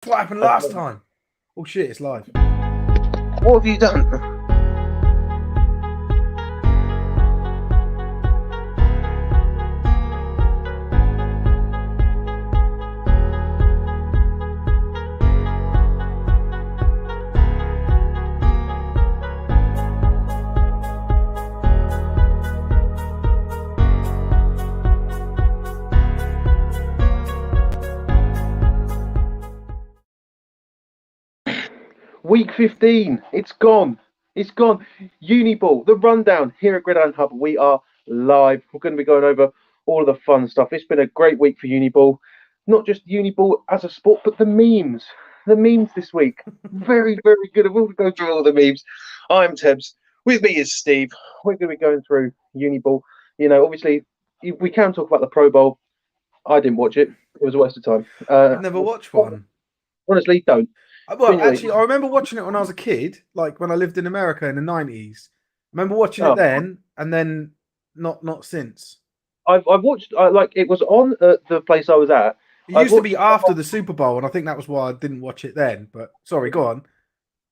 What happened last time? Oh shit, it's live. What have you done? Week 15, it's gone. It's gone. Uniball, the rundown here at Gridiron Hub. We are live. We're going to be going over all of the fun stuff. It's been a great week for Uniball. Not just Uniball as a sport, but the memes. The memes this week. Very, very good. We'll go through all the memes. I'm Tebbs. With me is Steve. We're going to be going through Uniball. You know, obviously, we can talk about the Pro Bowl. I didn't watch it. It was a waste of time. I've never watched one. Honestly, don't. Well, actually, I remember watching it when I was a kid, like when I lived in America in the 90s. I remember watching it then, and then not since. I've watched, like, it was on the place I was at. It used to be after the Super Bowl, and I think that was why I didn't watch it then. But sorry, go on.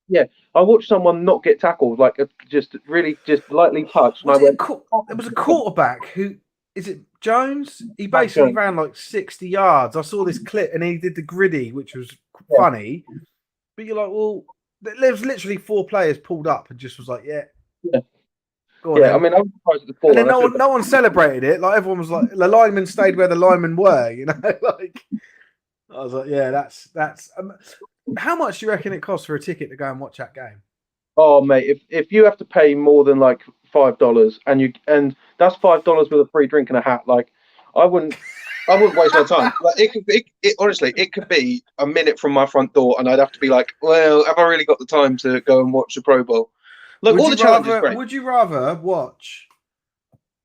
Yeah, I watched someone not get tackled, like just lightly touched. It was a quarterback who, is it Jones? He basically ran like 60 yards. I saw this clip, and he did the griddy, which was funny. But you're like, well, there's literally 4 players pulled up and just was like, yeah. Go on, yeah, I mean, I'm surprised at the 4. And then no one celebrated it. Like, everyone was like, the linemen stayed where the linemen were, you know? Like, I was like, yeah, that's. How much do you reckon it costs for a ticket to go and watch that game? Oh, mate, if you have to pay more than like $5 and that's $5 with a free drink and a hat, like, I wouldn't waste my time. Like, honestly, it could be a minute from my front door, and I'd have to be like, well, have I really got the time to go and watch the Pro Bowl? Look, all the challenges are great. Would you rather watch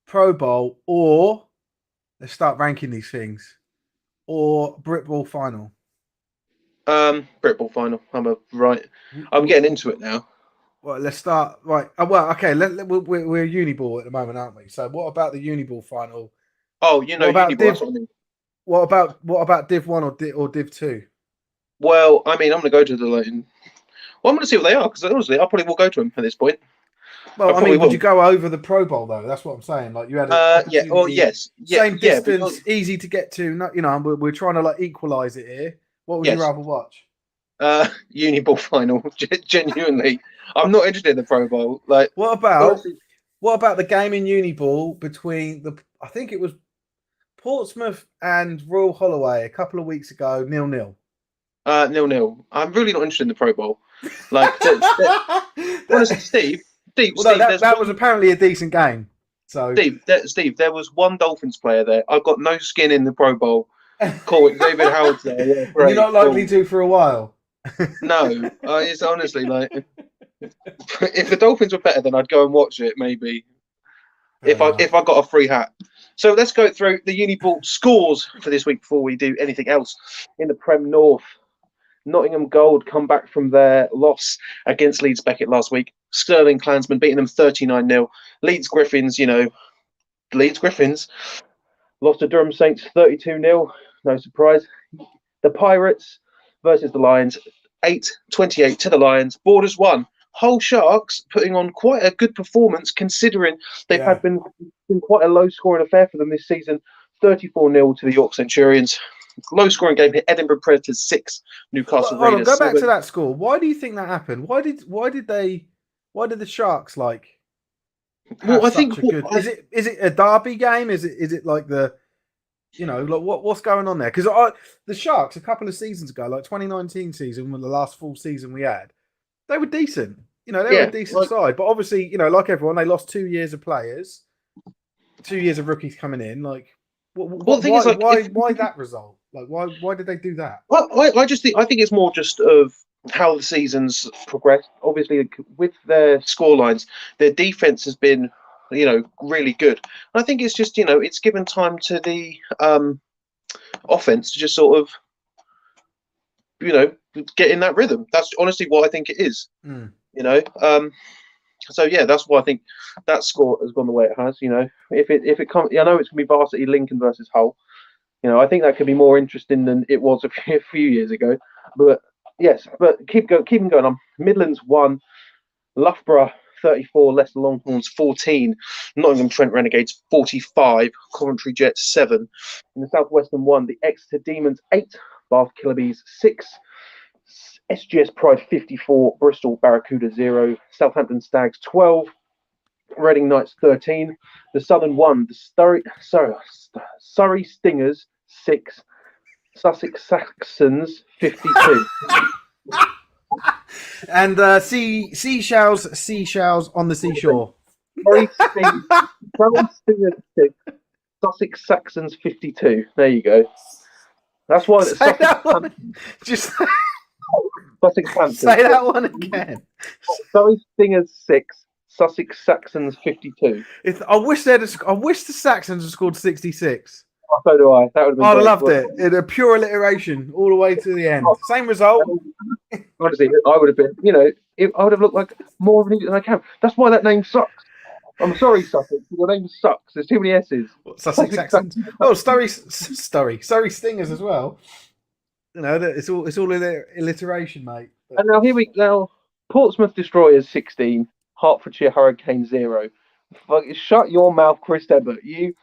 Pro Bowl or, let's start ranking these things, or Brit Ball final? Brit Ball final. I'm getting into it now. Well, let's start. Right. Well, okay. We're Uniball at the moment, aren't we? So, what about the Uniball final? Oh, you know, Uniball. What about Div 1 or Div 2? Well, I mean, I'm going to go to the Latin. Well, I'm going to see what they are, because honestly, I probably will go to them at this point. Well, I mean, would you go over the Pro Bowl though? That's what I'm saying. Like, you had yes, same distance, easy to get to. You know, we're trying to like equalize it here. What would you rather watch? Uniball final. Genuinely, I'm not interested in the Pro Bowl. Like, what about the game in Uniball between I think it was Portsmouth and Royal Holloway a couple of weeks ago, 0-0. 0-0. I'm really not interested in the Pro Bowl. Like, honestly, Steve. Well, that was apparently a decent game. So, Steve, there was one Dolphins player there. I've got no skin in the Pro Bowl. Cool, David Howard's there. Yeah, great, you're not likely to for a while. No, it's honestly like, if the Dolphins were better, then I'd go and watch it. Maybe if I got a free hat. So let's go through the Uniball scores for this week before we do anything else. In the Prem North, Nottingham Gold come back from their loss against Leeds Beckett last week. Stirling Klansmen beating them 39-0. Leeds Griffins, Leeds Griffins lost to Durham Saints 32-0. No surprise. The Pirates versus the Lions, 8-28 to the Lions. Borders won. Hull Sharks putting on quite a good performance, considering they've been quite a low-scoring affair for them this season. 34-0 to the York Centurions. Low-scoring game here. Edinburgh Predators 6, Newcastle Raiders. Go back to that score. Why do you think that happened? Why did the Sharks like? Well, I think is it a derby game? Is it like the, like what's going on there? Because the Sharks a couple of seasons ago, like 2019 season, when the last full season we had, they were decent. They were a decent side. But obviously, like everyone, they lost 2 years of players, 2 years of rookies coming in. Like, why that result? Like, why did they do that? Well, I think it's more just of how the season's progressed. Obviously, with their scorelines, their defense has been, really good. And I think it's just, it's given time to the offense to just sort of, get in that rhythm. That's honestly what I think it is. So yeah, that's why I think that score has gone the way it has. If it comes, I know it's going to be varsity Lincoln versus Hull. I think that could be more interesting than it was a few years ago. But yes, but keeping going on. Midlands 1, Loughborough 34, Leicester Longhorns 14, Nottingham Trent Renegades 45, Coventry Jets 7. In the Southwestern 1, the Exeter Demons 8, Bath Killabees 6, SGS Pride 54, Bristol Barracuda 0, Southampton Stags 12, Reading Knights 13, the Southern 1, the Surrey Stingers 6, Sussex Saxons 52. And seashells on the seashore. Surrey Stingers 6, Sussex Saxons 52. There you go. That's why it's Say that one. Just Sussex Panthers. say that one again. Surrey Stingers 6, Sussex Saxons 52. I wish the Saxons had scored 66. Oh, so do I. That would have been I'd have great. loved it. In a pure alliteration all the way to the end. Same result. Honestly, I would have been, I would have looked like more of an idiot than I can. That's why that name sucks. I'm sorry, Sussex. Your name sucks. There's too many S's. Sussex Saxons. Oh, Surrey Stingers as well. It's all alliteration, mate. And now Portsmouth Destroyers 16, Hertfordshire Hurricanes 0. Fucking shut your mouth, Chris Ebbert. It's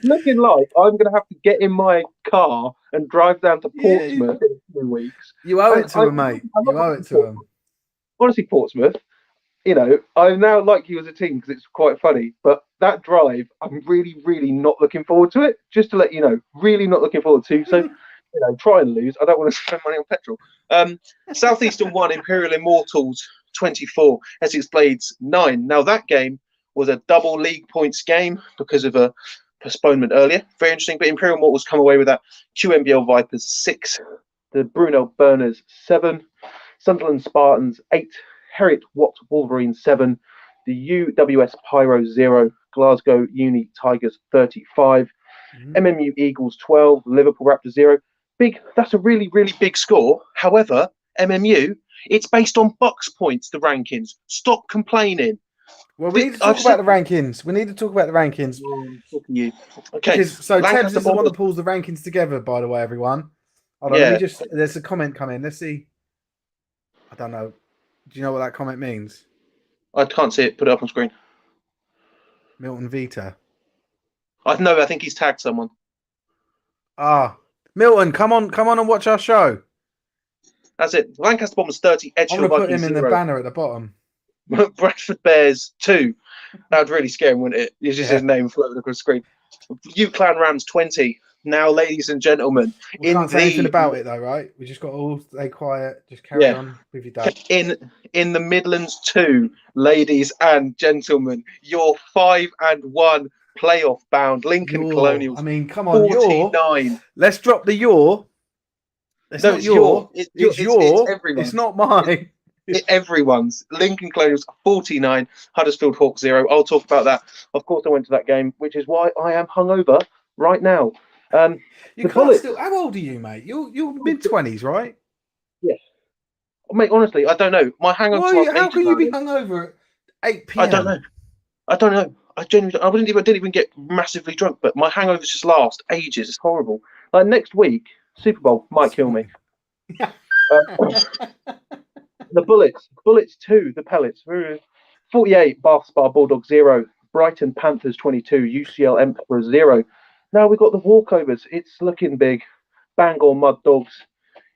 looking like I'm going to have to get in my car and drive down to Portsmouth in 2 weeks. You owe it to him, mate. You owe it to him. Honestly, Portsmouth, I now like you as a team because it's quite funny. But that drive, I'm really, really not looking forward to it. Just to let you know, really not looking forward to. So, try and lose. I don't want to spend money on petrol. Southeastern 1, Imperial Immortals 24, Essex Blades 9. Now that game was a double league points game because of a postponement earlier. Very interesting. But Imperial Immortals come away with that. QMBL Vipers 6, the Brunel Burners 7, Sunderland Spartans 8, Heriot Watt Wolverines 7, the UWS Pyro 0, Glasgow Uni Tigers 35, MMU Eagles 12, Liverpool Raptors 0. That's a really, really big score. However, MMU, it's based on Bucks points, the rankings. Stop complaining. Well, we need to talk about the rankings. You. Okay. So Tebbs is the one that pulls the rankings together, by the way, everyone. Hold on, there's a comment coming. Let's see. I don't know. Do you know what that comment means? I can't see it. Put it up on screen. Milton Vita. I think he's tagged someone. Milton, come on and watch our show. That's it. Lancaster Bombers 30, Edgehill Vikings 0. I'm going to put him in the banner at the bottom. Bradford Bears 2. That would really scare him, wouldn't it? It's just his name floating across the screen. U-Clan Rams 20. Now, ladies and gentlemen, we can't say anything about it though, right? We just got to all stay quiet. Just carry on with your day. In the Midlands 2, ladies and gentlemen, your 5-1 playoff bound Lincoln Colonials. I mean, come on, 49. Let's drop the your. It's not your. It's your. Everyone's. It's not mine. Everyone's. Lincoln Colonials 49, Huddersfield Hawks 0. I'll talk about that. Of course, I went to that game, which is why I am hungover right now. How old are you, mate? You're mid-20s, right? Yeah. Mate, honestly, I don't know. My hangover. How can you be hungover at 8 p.m.? I don't know. I didn't even get massively drunk, but my hangovers just last ages. It's horrible. Like next week, Super Bowl might kill me. The Bullets 2, the Pellets 48, Bath Spa Bulldogs 0, Brighton Panthers 22, UCL Emperor 0. Now we've got the walkovers. It's looking big. Bangor Mud Dogs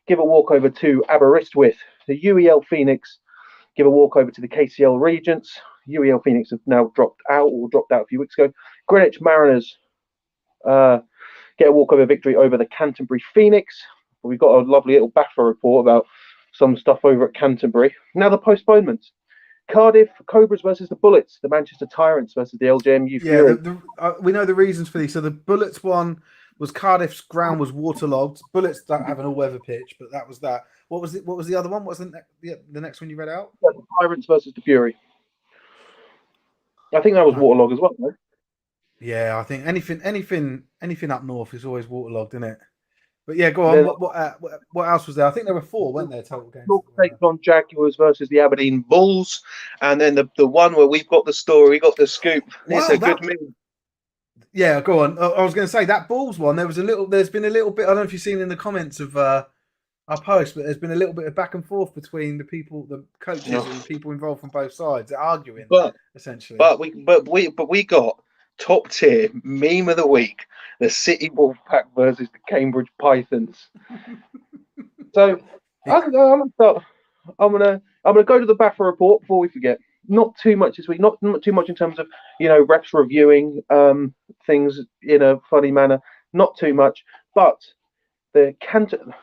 give a walkover to Aberystwyth. The UEL Phoenix give a walkover to the KCL Regents. UEL Phoenix have now dropped out a few weeks ago. Greenwich Mariners get a walkover victory over the Canterbury Phoenix. We've got a lovely little BAFTA report about some stuff over at Canterbury. Now the postponements. Cardiff Cobras versus the Bullets. The Manchester Tyrants versus the LJMU Fury. We know the reasons for these. So the Bullets one was Cardiff's ground was waterlogged. Bullets don't have an all-weather pitch, but that was that. What was it? What was the other one? What was the next one you read out? The Tyrants versus the Fury. I think that was waterlogged as well, though. Yeah, I think anything up north is always waterlogged, isn't it? But yeah, go on. What else was there? I think there were 4, weren't there, total games? Takes on Jaguars versus the Aberdeen Bulls, and then the one where we've got the story, we got the scoop. It's a good move. Yeah, go on. I was going to say that balls one. There's been a little bit. I don't know if you've seen in the comments of our post, but there's been a little bit of back and forth between the coaches and people involved from both sides. They're arguing, essentially. But we got top tier meme of the week: the City Wolfpack versus the Cambridge Pythons. So I'm gonna go to the BAFA report before we forget. Not too much this week. Not too much in terms of refs reviewing things in a funny manner. Not too much, but for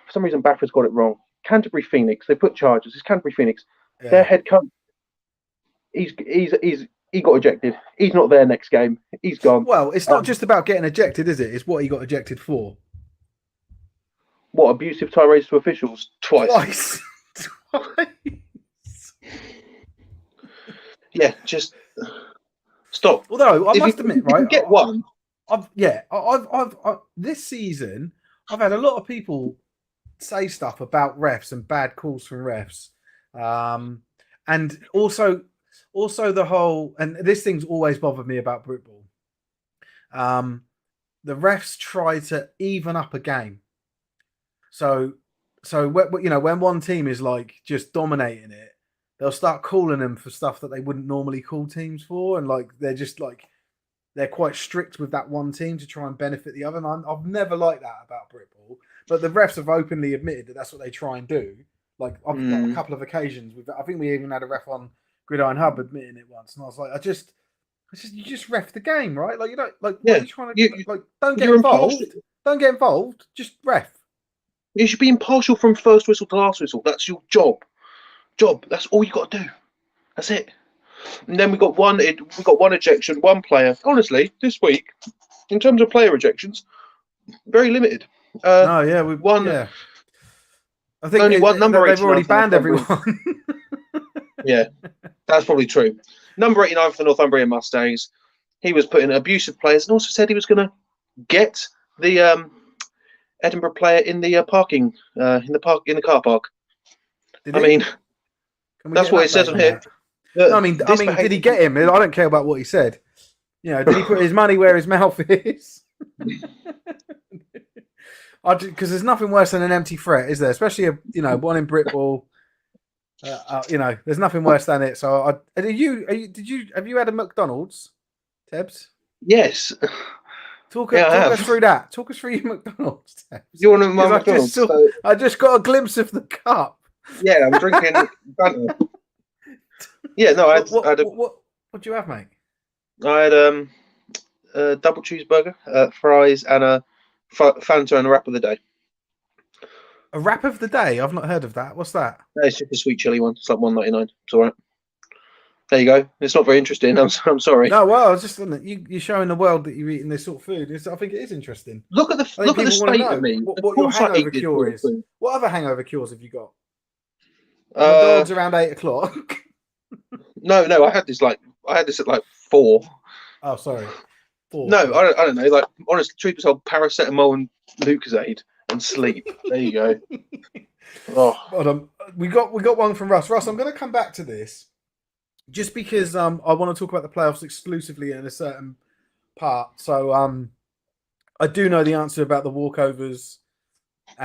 some reason BAFA's got it wrong. Canterbury Phoenix. They put charges. It's Canterbury Phoenix. Yeah. Their head coach. He got ejected. He's not there next game. He's gone. Well, it's not just about getting ejected, is it? It's what he got ejected for. What, abusive tirades to officials? Twice. Yeah, just stop. Although I must admit, right? Get one. I've this season I've had a lot of people say stuff about refs and bad calls from refs, and also the whole, and this thing's always bothered me about Britball. The refs try to even up a game. So when one team is like just dominating it, they'll start calling them for stuff that they wouldn't normally call teams for, and like they're quite strict with that one team to try and benefit the other. And I've never liked that about Britball, but the refs have openly admitted that that's what they try and do. Like on a couple of occasions, I think we even had a ref on Gridiron Hub admitting it once, and I was like, you just ref the game, right? Like you don't like. Yeah. What are you trying to don't get involved. Impartial. Don't get involved. Just ref. You should be impartial from first whistle to last whistle. That's your job. That's all you got to do. That's it. And then we got one ejection, one player. Honestly, this week, in terms of player ejections, very limited. Yeah. I think only one number. They've already banned everyone. Yeah, that's probably true. Number 89 for the Northumbrian Mustangs. He was putting abusive players, and also said he was going to get the Edinburgh player in the parking in the car park. That's what it says on here. Did he get him? I don't care about what he said. Did he put his money where his mouth is? Because there's nothing worse than an empty threat, is there? Especially one in Britball. There's nothing worse than it. So, have you had a McDonald's, Tebbs? Yes. Talk us through that. Talk us through your McDonald's, Tebbs. You want a McDonald's? I just got a glimpse of the cup. Yeah, I'm drinking Fanta. Yeah, no, what do you have, mate? I had a double cheeseburger, fries, and a Fanta and a wrap of the day. A wrap of the day? I've not heard of that. What's that? It's just a sweet chili one. It's like $1.99. It's all right. There you go. It's not very interesting. I'm sorry. No, well, I was just you're showing the world that you're eating this sort of food. I think it is interesting. Look at the state of me. What your hangover cure is. What other hangover cures have you got? McDonald's around 8 o'clock. No. I had this at like 4. Oh, sorry. 4. No, I don't know. Like, honestly, truth be told, paracetamol and Lucozade and sleep. There you go. Oh, we got one from Russ. Russ, I'm going to come back to this, just because I want to talk about the playoffs exclusively in a certain part. So I do know the answer about the walkovers.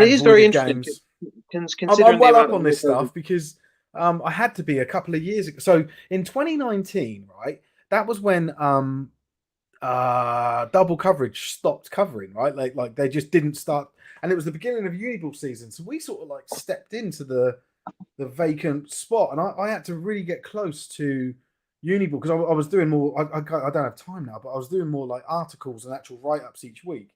It is very interesting. I'm well up on this stuff because I had to be a couple of years ago. So in 2019, right, that was when double coverage stopped covering, right? Like they just didn't start, and it was the beginning of Uniball season. So we sort of like stepped into the vacant spot, and I had to really get close to Uniball because I was doing more. I don't have time now, but I was doing more like articles and actual write-ups each week.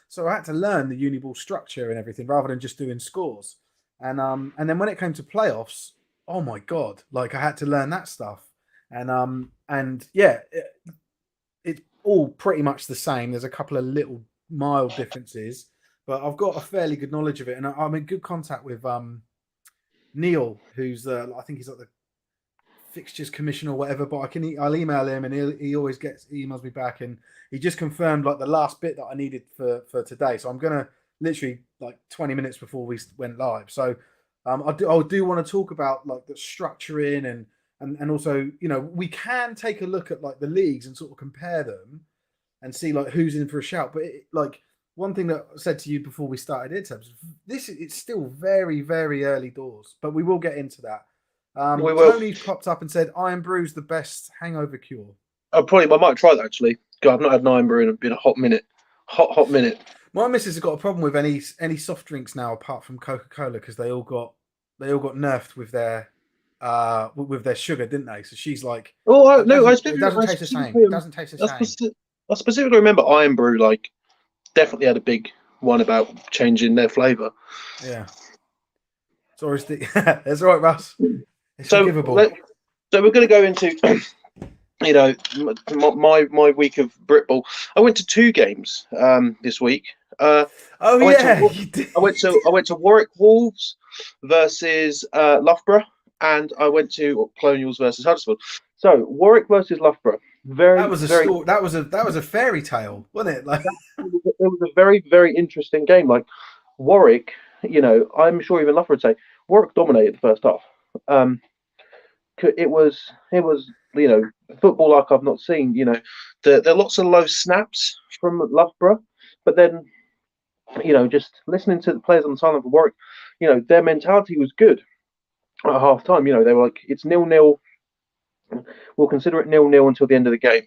So I had to learn the Uniball structure and everything rather than just doing scores. And then when it came to playoffs, oh my god, like I had to learn that stuff. And yeah, it's all pretty much the same. There's a couple of little mild differences, but I've got a fairly good knowledge of it, and I'm in good contact with Neil, who's I think he's like the fixtures commissioner or whatever. But I'll email him, and he always emails me back, and he just confirmed like the last bit that I needed for today. So I'm gonna literally like 20 minutes before we went live. So I do want to talk about like the structuring and also we can take a look at like the leagues and sort of compare them. and see like who's in for a shout. But one thing that I said to you before we started it, Tebbs, it's still very, very early doors, but we will get into that. We will. Tony popped up and said, "Iron Brew's the best hangover cure." I might try that actually. God, I've not had an Iron Brew in a hot minute. Hot minute. My missus has got a problem with any soft drinks now apart from Coca-Cola because they all got nerfed with their sugar, didn't they? So she's like, "Oh no, it doesn't taste the same. It doesn't taste the same." I specifically remember Iron Brew like definitely had a big one about changing their flavour. Yeah. Sorry, Steve. That's all right, Russ. It's forgivable. So we're going to go into, my week of Britball. I went to 2 games this week. I went to Warwick Wolves versus Loughborough, and I went to Colonials versus Huddersfield. So Warwick versus Loughborough. That was a fairy tale, wasn't it? Like it was a very, very interesting game. Like Warwick, I'm sure even Loughborough would say Warwick dominated the first half. It was football like I've not seen. There are lots of low snaps from Loughborough, but then just listening to the players on the sideline for Warwick, their mentality was good at half time. They were like, it's 0-0. We'll consider it 0-0 until the end of the game.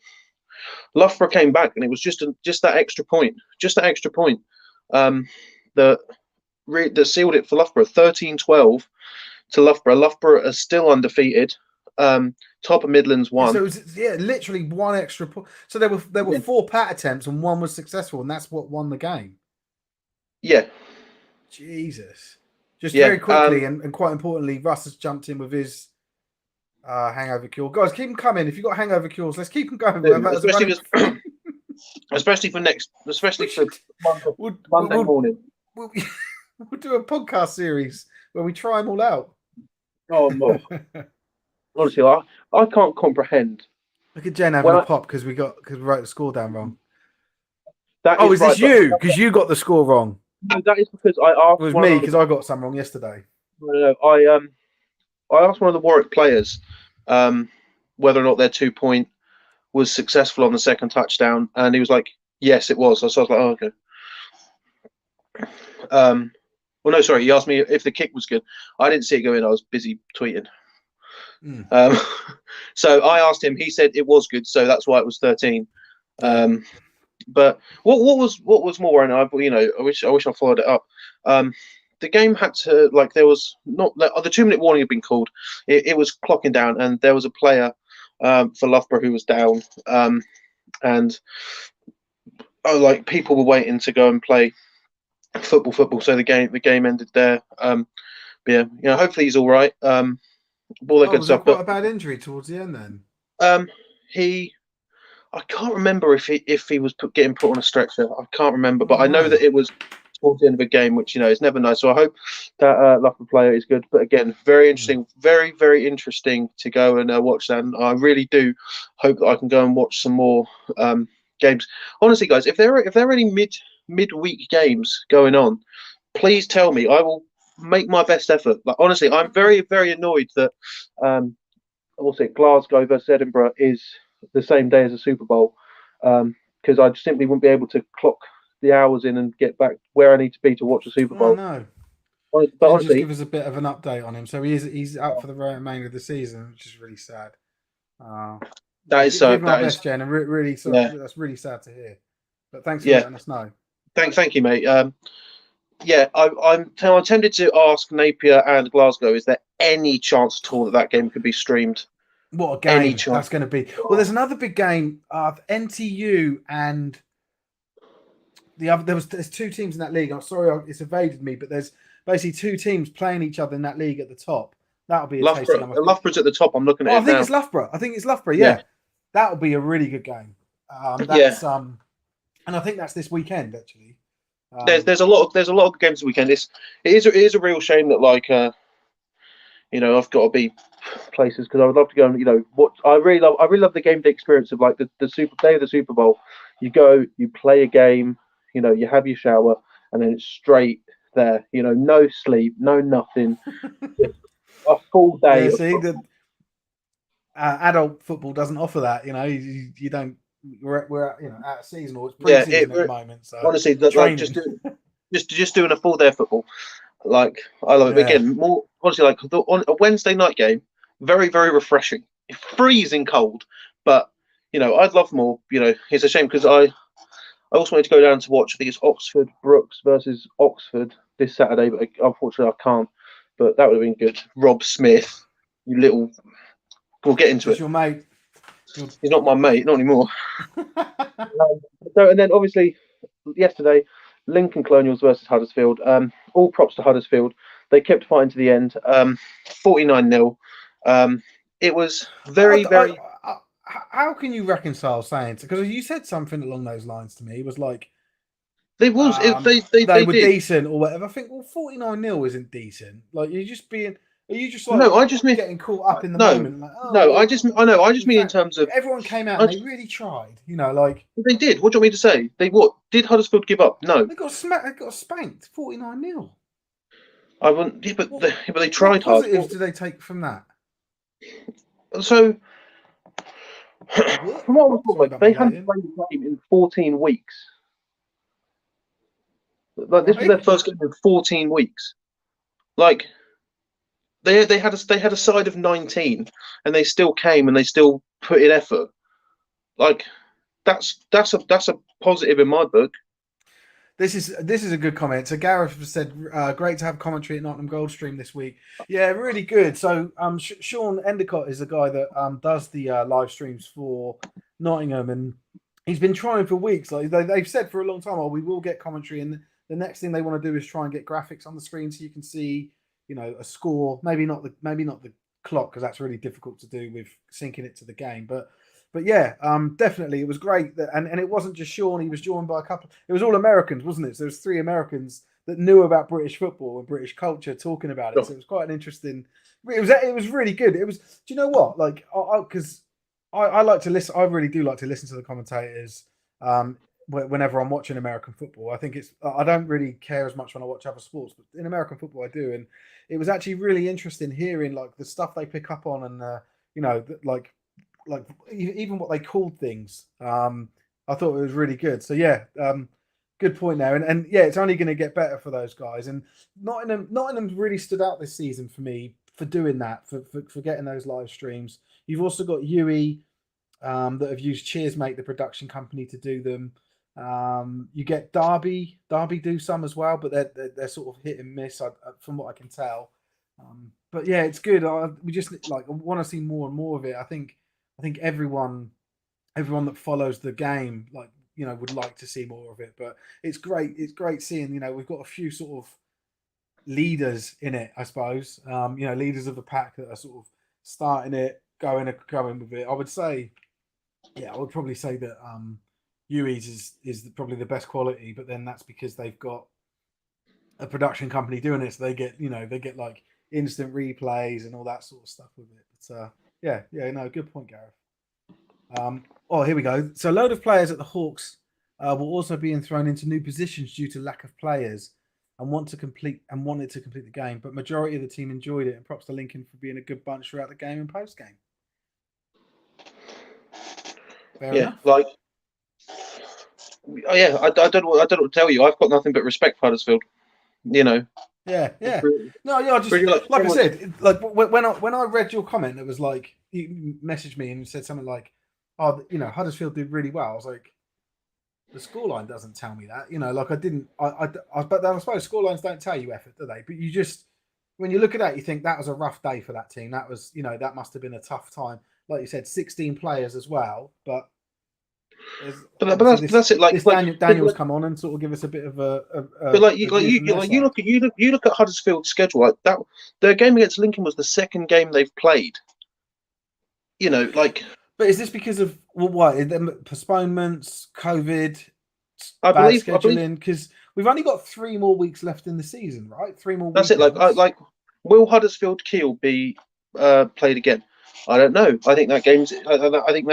Loughborough came back, and it was just that extra point, that sealed it for Loughborough. 13-12 to Loughborough. Loughborough are still undefeated. Top of Midlands won. So it was, literally one extra point. So there were 4 pat attempts and one was successful, and that's what won the game. Yeah. Jesus. Just very quickly and quite importantly, Russ has jumped in with his hangover cure. Guys, keep them coming. If you've got hangover cures, let's keep them going. Especially for Monday morning. We'll do a podcast series where we try them all out. Oh, no. Honestly, I can't comprehend. Look at Jen having a pop because we wrote the score down wrong. Is this you? Because you got the score wrong. No, that is because I asked. It was me because I got some wrong yesterday. No, I asked one of the Warwick players whether or not their 2-point was successful on the second touchdown, and he was like, "Yes, it was." So I was like, "Oh, okay." Well, no, sorry. He asked me if the kick was good. I didn't see it go in. I was busy tweeting. So I asked him. He said it was good, so that's why it was 13. But what was more? And I wish I followed it up. The game had to there was not the 2-minute warning had been called. It was clocking down, and there was a player for Loughborough who was down, and people were waiting to go and play football. So the game ended there. Hopefully he's all right. All that good stuff. Quite a bad injury towards the end then. I can't remember if he was getting put on a stretcher. I can't remember, but I know that it was towards the end of a game, which is never nice. So I hope that Loughborough player is good. But again, very interesting, very, very interesting to go and watch that. And I really do hope that I can go and watch some more games. Honestly, guys, if there are any midweek games going on, please tell me. I will make my best effort. Honestly, I'm very, very annoyed that Glasgow versus Edinburgh is the same day as a Super Bowl, because I simply wouldn't be able to clock the hours in and get back where I need to be to watch the Super Bowl. Oh, no. But honestly, just give us a bit of an update on him. So he's out for the remainder of the season, which is really sad. That is so. That is Jen, and really, that's really sad to hear. But thanks for letting us know. Thank you, mate. I'm tempted to ask Napier and Glasgow: is there any chance at all that game could be streamed? What a game that's going to be! Well, there's another big game. NTU and the other. There's 2 teams in that league. I'm sorry, it's evaded me, but there's basically 2 teams playing each other in that league at the top. That'll be a Loughborough. Loughborough's at the top. I'm looking at it now. I think it's Loughborough. Yeah. That'll be a really good game. And I think that's this weekend actually. There's a lot of games this weekend. It is a real shame that I've got to be places because I would love to go and what I really love the game day experience of the Super Bowl. You go, you play a game, you have your shower, and then it's straight there. No sleep, no nothing. A full day. Yeah, see, the adult football doesn't offer that. You don't we're out of season, or it's Yeah, pre-season at the moment. So honestly, like just doing a full day of football. Like I love it. But again, more honestly, like on a Wednesday night game, very very refreshing. Freezing cold, but I'd love more. It's a shame because I also wanted to go down to watch. I think it's Oxford Brooks versus Oxford this Saturday, but unfortunately I can't. But that would have been good. Rob Smith, you little. We'll get into it. Your mate. He's not my mate, not anymore. And then obviously yesterday, Lincoln Colonials versus Huddersfield. All props to Huddersfield. They kept fighting to the end. 49-0. It was very. How can you reconcile saying, because you said something along those lines to me? It was like they were did. Decent or whatever. I think 49-0 isn't decent. Like you're just being. Are you just like I just mean getting caught up in the moment? Like, I just mean in terms of everyone came out and they really tried. Like they did. What do you want me to say? Did Huddersfield give up? No, they got smacked. They got spanked 49-0. I wouldn't. Yeah, but they tried hard. What positives do they take from that? So, from what I was talking, they hadn't played the game in 14 weeks. Like this was their first game in 14 weeks. Like. They had a side of 19, and they still came and they still put in effort. Like that's a positive in my book. This is a good comment. So Gareth said, "Great to have commentary at Nottingham Gold Stream this week." Yeah, really good. So Sean Endicott is the guy that does the live streams for Nottingham, and he's been trying for weeks. Like they've said for a long time, "Oh, we will get commentary," and the next thing they want to do is try and get graphics on the screen so you can see. A score, maybe not the clock, because that's really difficult to do with syncing it to the game. But yeah, definitely it was great that, and it wasn't just Sean. He was joined by a couple. It was all Americans, wasn't it? So there was 3 Americans that knew about British football and British culture talking about it. So it was quite an interesting. It was really good. It was. Do you know what? Like, because I like to listen. I really do like to listen to the commentators. Whenever I'm watching American football, I think I don't really care as much when I watch other sports, but in American football I do. And it was actually really interesting hearing like the stuff they pick up on and, like even what they called things. I thought it was really good. So yeah, good point there. And yeah, it's only going to get better for those guys. And Nottingham really stood out this season for me for doing that, for getting those live streams. You've also got UE that have used Cheersmate, the production company, to do them. You get Derby do some as well, but they're sort of hit and miss from what I can tell. But yeah, it's good. We just want to see more and more of it. I think everyone that follows the game would like to see more of it. But it's great. It's great seeing we've got a few sort of leaders in it, I suppose. Leaders of the pack that are sort of starting it, going with it. I would probably say that UE's is probably the best quality, but then that's because they've got a production company doing it, so they get like instant replays and all that sort of stuff with it. But good point, Gareth. Here we go. So a load of players at the Hawks will also be thrown into new positions due to lack of players and wanted to complete the game, but majority of the team enjoyed it, and props to Lincoln for being a good bunch throughout the game and post game. Fair enough. I don't know what to tell you. I've got nothing but respect for Huddersfield. Yeah. No, yeah. Just like I said, like when I read your comment, it was like you messaged me and you said something like, "Oh, Huddersfield did really well." I was like, the scoreline doesn't tell me that. Like I didn't. But I suppose scorelines don't tell you effort, do they? But you just when you look at that, you think that was a rough day for that team. That was that must have been a tough time. Like you said, 16 players as well, but. But that's it. Like Daniel's come on and sort of give us a bit of a. But you look at Huddersfield's schedule like that. Their game against Lincoln was the second game they've played. But is this because of what? Postponements, COVID, I believe scheduling? Because we've only got 3 more weeks left in the season, right? 3 more. That's weekends. It. Like, will Huddersfield Kiel be played again? I don't know. I think that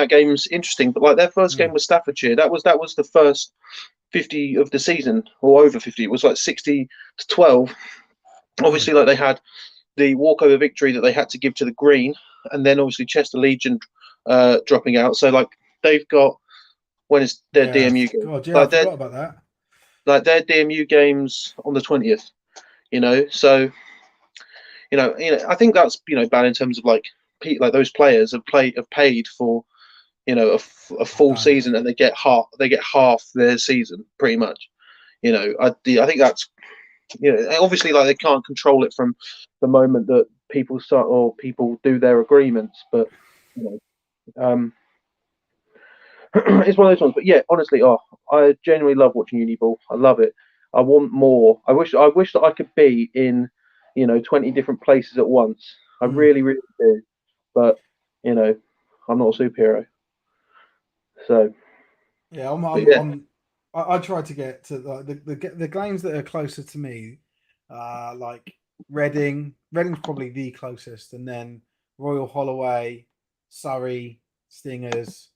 game's interesting. But like their first game was Staffordshire. That was the first 50 of the season, or over 50. It was like 60-12. Obviously, like they had the walkover victory that they had to give to the Green, and then obviously Chester Legion dropping out. So like they've got when it's their Yeah. DMU game. God, yeah, I forgot about that. Like their DMU games on the 20th. So I think that's bad in terms of like those players have paid for a full season, and they get half their season pretty much. I think that's obviously like they can't control it from the moment that people start or people do their agreements, but it's one of those ones. But yeah, honestly, I genuinely love watching Uniball. I love it. I want more. I wish that I could be in 20 different places at once. I really, really do. But I'm not a superhero. So yeah, I try to get to the games that are closer to me, like Reading. Reading's probably the closest, and then Royal Holloway, Surrey, Stingers,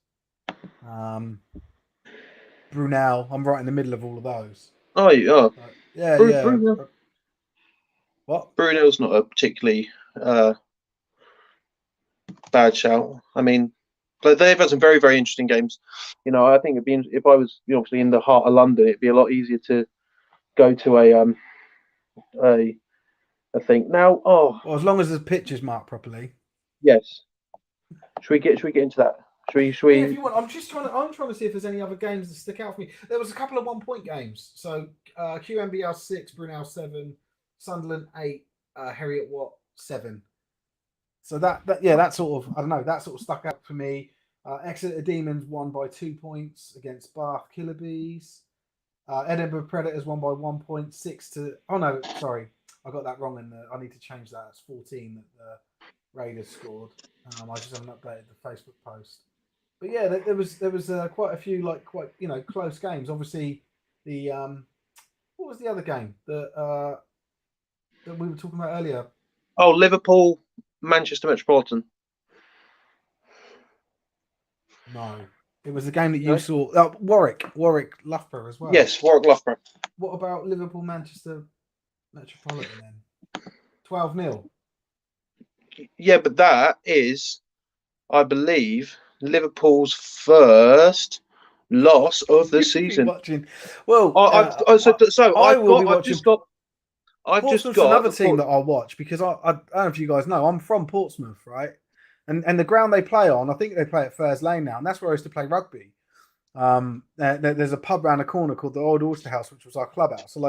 Brunel. I'm right in the middle of all of those. Oh yeah, yeah. Brunel. What? Brunel's not a particularly bad shout. I mean, they've had some very, very interesting games. I think it'd be if I was obviously in the heart of London, it'd be a lot easier to go to a thing. Now, well, as long as the pitch is marked properly. Yes. Should we get into that? Should we? Yeah, if you want, I'm trying to see if there's any other games that stick out for me. There was a couple of 1-point games. So QMBL 6, Brunel 7, Sunderland 8, Heriot Watt 7. So that sort of, I don't know, that sort of stuck out for me. Exeter Demons won by 2 points against Bath Killabees. Edinburgh Predators won by 1 point, 6 to. Oh no, sorry, I got that wrong. I need to change that. It's 14 that the Raiders scored. I just haven't updated the Facebook post. But yeah, there was quite a few quite close games. Obviously, the what was the other game that we were talking about earlier? Oh, Liverpool, Manchester Metropolitan. No, it was the game that you saw. Warwick Loughborough as well. Yes, Warwick Loughborough. What about Liverpool Manchester Metropolitan then? 12-0. Yeah, but that is, I believe, Liverpool's first loss of the season. Well, I've just got another team that I'll watch because I don't know if you guys know, I'm from Portsmouth, right? And the ground they play on, I think they play at Furs Lane now, and that's where I used to play rugby. There's a pub around the corner called the Old Oyster House, which was our clubhouse. So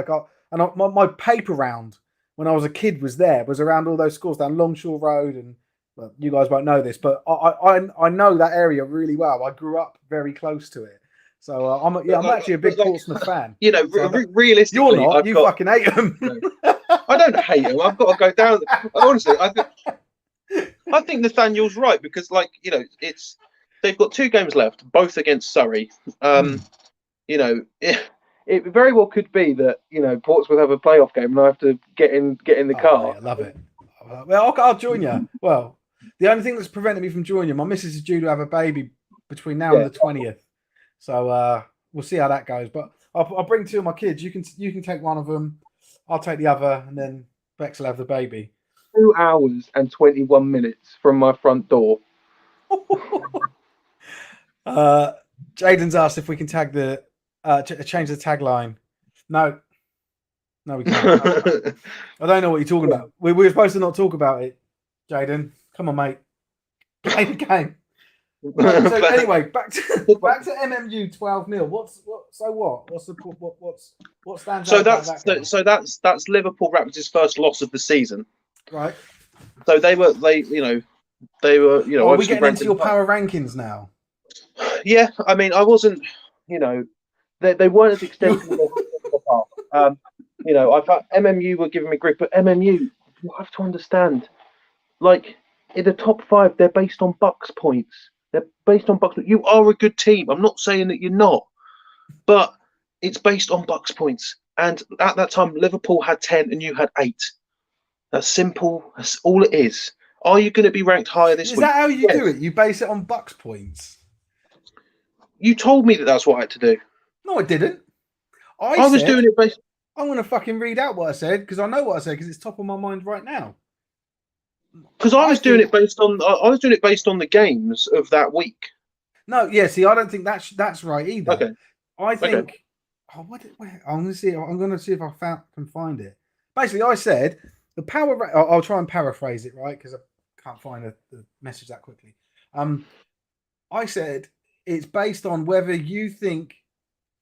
my paper round when I was a kid was around all those schools down Longshore Road, and well, you guys won't know this, but I know that area really well. I grew up very close to it, so I'm actually a big Portsmouth fan. Realistically, you're not. You fucking hate them. I don't hate them. I've got to go down. Honestly, I think Nathaniel's right because, they've got 2 games left, both against Surrey. It very well could be that Portsmouth have a playoff game and I have to get in the car. I love it. Well, I'll join you. Well, the only thing that's preventing me from joining you, my missus is due to have a baby between now and the 20th, so we'll see how that goes. But I'll bring 2 of my kids. You can take one of them. I'll take the other, and then Bex will have the baby. 2 hours and 21 minutes from my front door. Jaden's asked if we can tag change the tagline. No, we can't. I don't know what you're talking about. We were supposed to not talk about it, Jaden. Come on, mate. Play the game. So anyway, back to MMU 12-0. What stands out? So that's Liverpool Raptors' first loss of the season. Right. So they were. Are we getting into your power rankings now? Yeah, I mean, I wasn't. They weren't as extensive as the past. I thought MMU were giving me grief, but MMU, you have to understand, in the top 5, they're based on Bucks points. They're based on Bucks. You are a good team. I'm not saying that you're not, but it's based on Bucks points. And at that time, Liverpool had 10 and you had 8. That's simple. That's all it is. Are you going to be ranked higher this week? Is that how you do it? You base it on Bucks points? You told me that that's what I had to do. No, I didn't. I was doing it based. I'm going to fucking read out what I said because I know what I said because it's top of my mind right now. Because I was doing it based on the games of that week. No, yeah. See, I don't think that's right either. Okay. I think. Oh, I'm gonna see. I'm gonna see if I can find it. Basically, I said the power. I'll try and paraphrase it, right? Because I can't find the message that quickly. I said it's based on whether you think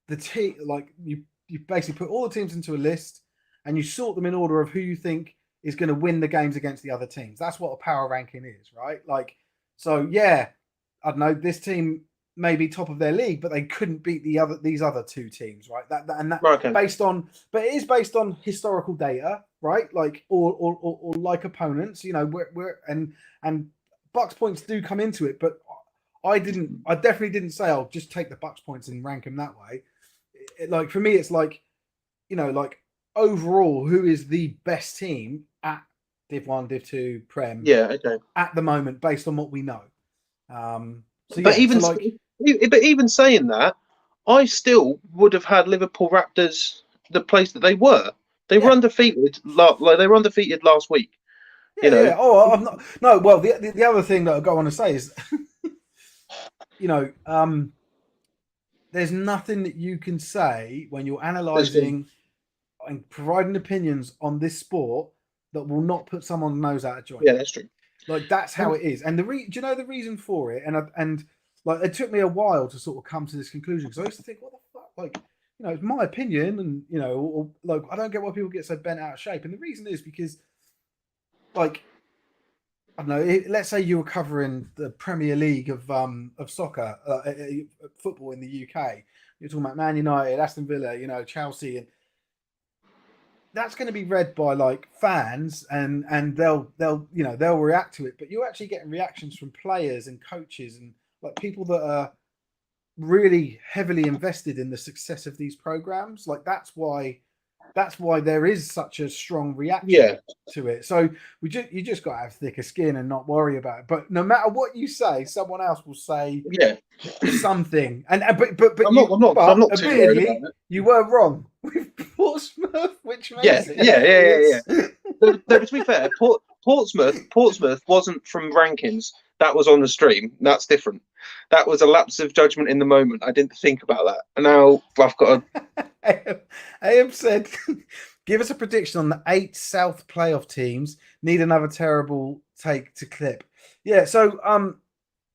the team, like you basically put all the teams into a list and you sort them in order of who you think is going to win the games against the other teams. That's what a power ranking is, right? Like, so yeah, I don't know. This team may be top of their league, but they couldn't beat these other two teams, right? That Okay. based on, but it is based on historical data, right? Like or like opponents, you know, and Bucks points do come into it, but I definitely didn't say I'll just take the Bucks points and rank them that way. Like for me, it's like, you know, like overall, who is the best team at Div 1, Div 2, Prem? Yeah, okay. At the moment, based on what we know. So but yeah, even so like, but even saying that, I still would have had Liverpool Raptors the place that they were. They were undefeated. Like they were undefeated last week. Yeah, yeah. Oh, I'm not. No, well, the other thing that I go on to say is, you know, there's nothing that you can say when you're analysing and providing opinions on this sport that will not put someone's nose out of joint. Yeah, that's true. Like that's how it is. And do you know the reason for it? And like it took me a while to sort of come to this conclusion because I used to think, what the fuck, like, you know, it's my opinion, and you know, or like I don't get why people get so bent out of shape. And the reason is because, like, I don't know, let's say you were covering the Premier League of soccer, football in the UK. You're talking about Man United, Aston Villa, you know, Chelsea, and that's going to be read by like fans, and they'll you know they'll react to it. But you're actually getting reactions from players and coaches and like people that are really heavily invested in the success of these programs. Like that's why there is such a strong reaction to it. So you just got to have thicker skin and not worry about it. But no matter what you say, someone else will say something. And but I'm not too worried about it. You were wrong with Portsmouth, which makes yeah. To be fair, Portsmouth wasn't from rankings. That was on the stream. That's different. That was a lapse of judgment in the moment. I didn't think about that. And now I've got a... AM said, give us a prediction on the 8 South playoff teams. Need another terrible take to clip. Yeah, so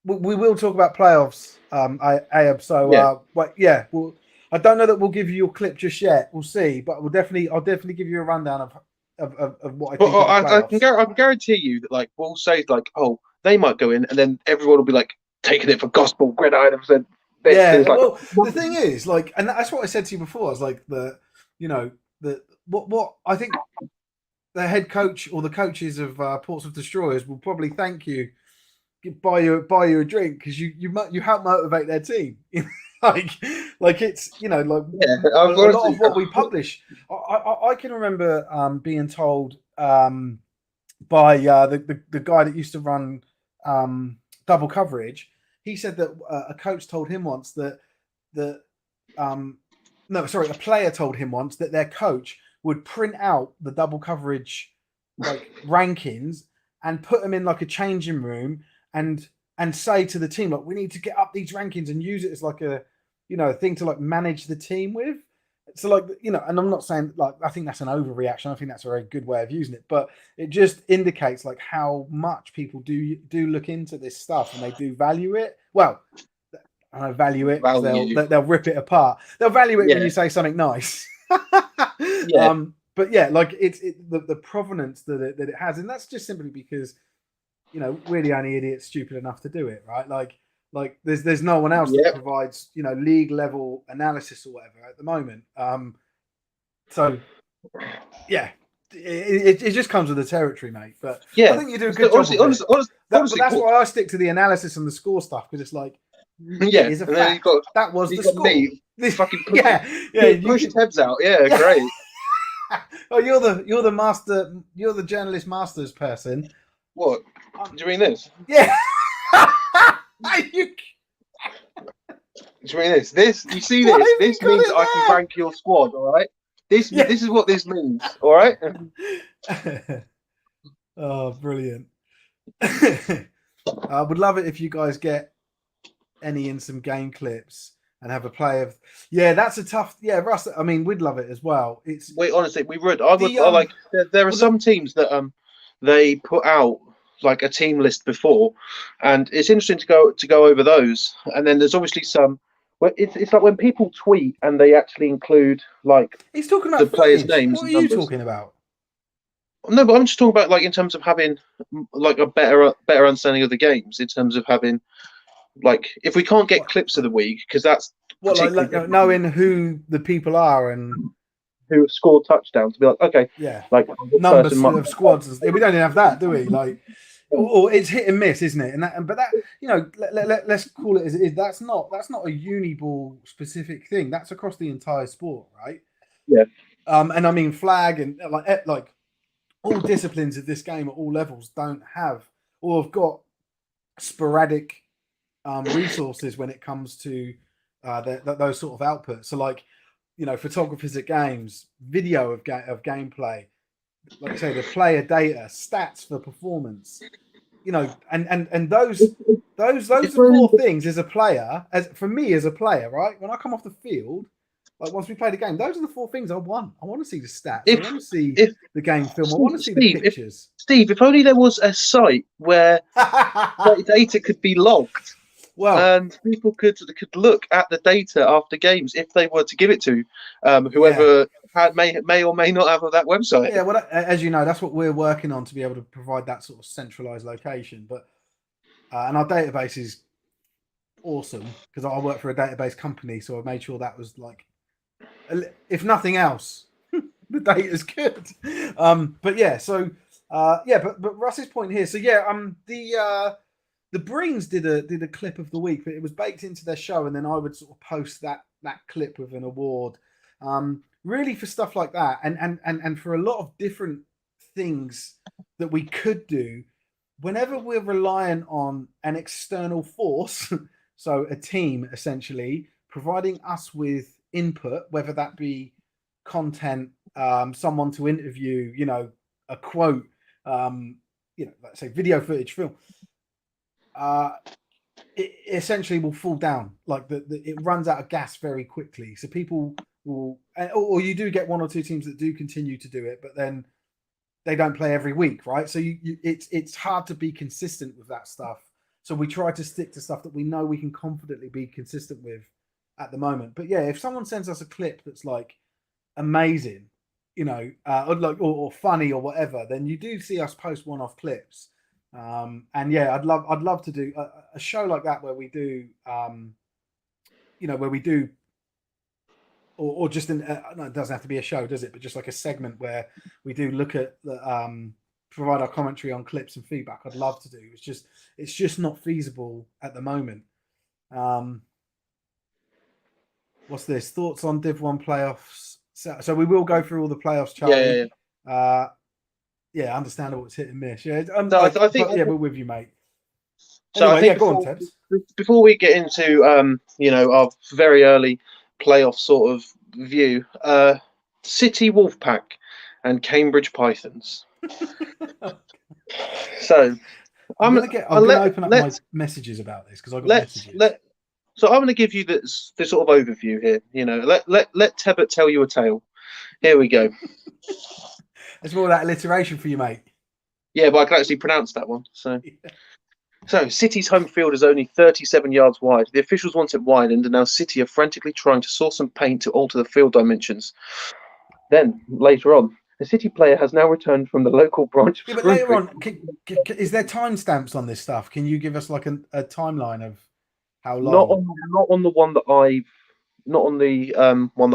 we will talk about playoffs, Ayab. So well, I don't know that we'll give you your clip just yet. We'll see, but I'll definitely give you a rundown of what I think. I can guarantee you that like we'll say like, oh, they might go in, and then everyone will be like taking it for gospel. Gridiron have said. Well, the thing is, like, and that's what I said to you before. I was like, what I think the head coach or the coaches of Portsmouth Destroyers will probably thank you, buy you a drink because you help motivate their team. like it's a lot of what we publish. I can remember being told by the guy that used to run double coverage. He said that a coach told him once a player told him once that their coach would print out the double coverage like rankings and put them in like a changing room and say to the team, like, we need to get up these rankings and use it as like a, you know, thing to like manage the team with. So like, you know, and I'm not saying like, I think that's an overreaction. I think that's a very good way of using it, but it just indicates like how much people do look into this stuff and they do value it. Well, I don't value it. They'll rip it apart. They'll value it when you say something nice. But yeah, like it's the provenance that it has, and that's just simply because, you know, we're the only idiots stupid enough to do it, right? Like there's no one else that provides, you know, league level analysis or whatever at the moment. So yeah, it just comes with the territory, mate. But I think you do a good job. Honestly, that's why I stick to the analysis and the score stuff, because it's like, it's a fact. That was the score. This fucking push Tebbs out. Yeah, great. Oh, you're the master. You're the journalist masters person. What? Do you mean this? Yeah. Do you mean this? You see this? This means I can rank your squad. All right. This is what this means. All right. Oh, brilliant. I would love it if you guys get any in some game clips and have a play of. Yeah, that's a tough. Yeah, Russ. I mean, we'd love it as well. It's honestly, we would. I would. the I like. There are well, some teams that they put out like a team list before, and it's interesting to go over those. And then there's obviously some. Well, it's like when people tweet and they actually include like he's talking the about players' footage. names What are and you numbers. talking about? No, but I'm just talking about like in terms of having like a better understanding of the games. In terms of having like if we can't get What? clips of the week because that's What, particularly like knowing who the people are and who have scored touchdowns to be like, okay, yeah, like this person numbers might. of squads. We don't even have that, do we? Like, or it's hit and miss, isn't it? But that let's call it as it is. That's not a Uniball specific thing. That's across the entire sport, right? Yeah. And I mean flag and like all disciplines of this game at all levels don't have or have got sporadic resources when it comes to those sort of outputs. So like, photographers at games, video of gameplay, like I say, the player data, stats for performance, and those are four things as a player, for me as a player, right? When I come off the field, like once we play the game, those are the four things I want. I want to see the stats. I want to see the game film. I want to see the pictures. Steve, if only there was a site where data could be logged. Well, and people could look at the data after games if they were to give it to whoever may or may not have that website. Yeah, well, as you know, that's what we're working on to be able to provide that sort of centralized location. But and our database is awesome because I work for a database company, so I made sure that was like, if nothing else, the data's good. But yeah, so but Russ's point here. So yeah, the Brings did a clip of the week, but it was baked into their show, and then I would sort of post that clip with an award, really for stuff like that, and for a lot of different things that we could do. Whenever we're reliant on an external force, so a team essentially providing us with input, whether that be content, someone to interview, a quote, let's say video footage, film. It essentially will fall down. Like it runs out of gas very quickly. So people will, or you do get one or two teams that do continue to do it, but then they don't play every week, right? So it's hard to be consistent with that stuff. So we try to stick to stuff that we know we can confidently be consistent with at the moment. But yeah, if someone sends us a clip that's like amazing, or funny or whatever, then you do see us post one-off clips. And yeah, I'd love to do a show like that where we do, or just no, it doesn't have to be a show, does it? But just like a segment where we do look at the, provide our commentary on clips and feedback. I'd love to do. It's just not feasible at the moment. What's this? Thoughts on Div 1 playoffs? So we will go through all the playoffs, Charlie. Yeah, understandable. It's hit and miss. Yeah, I think we're with you, mate. So anyway, I think go on, Tebbs. Before we get into our very early playoff sort of view, City Wolfpack and Cambridge Pythons. So I'm going to open up my messages about this because I've got messages. So I'm going to give you this sort of overview here. Let Tebbett tell you a tale. Here we go. It's more of that alliteration for you, mate. Yeah, but I can actually pronounce that one. So City's home field is only 37 yards wide. The officials want it widened, and now City are frantically trying to source some paint to alter the field dimensions. Then, later on, a City player has now returned from the local branch. Yeah, but later on, is there timestamps on this stuff? Can you give us like a timeline of how long? Not on the one that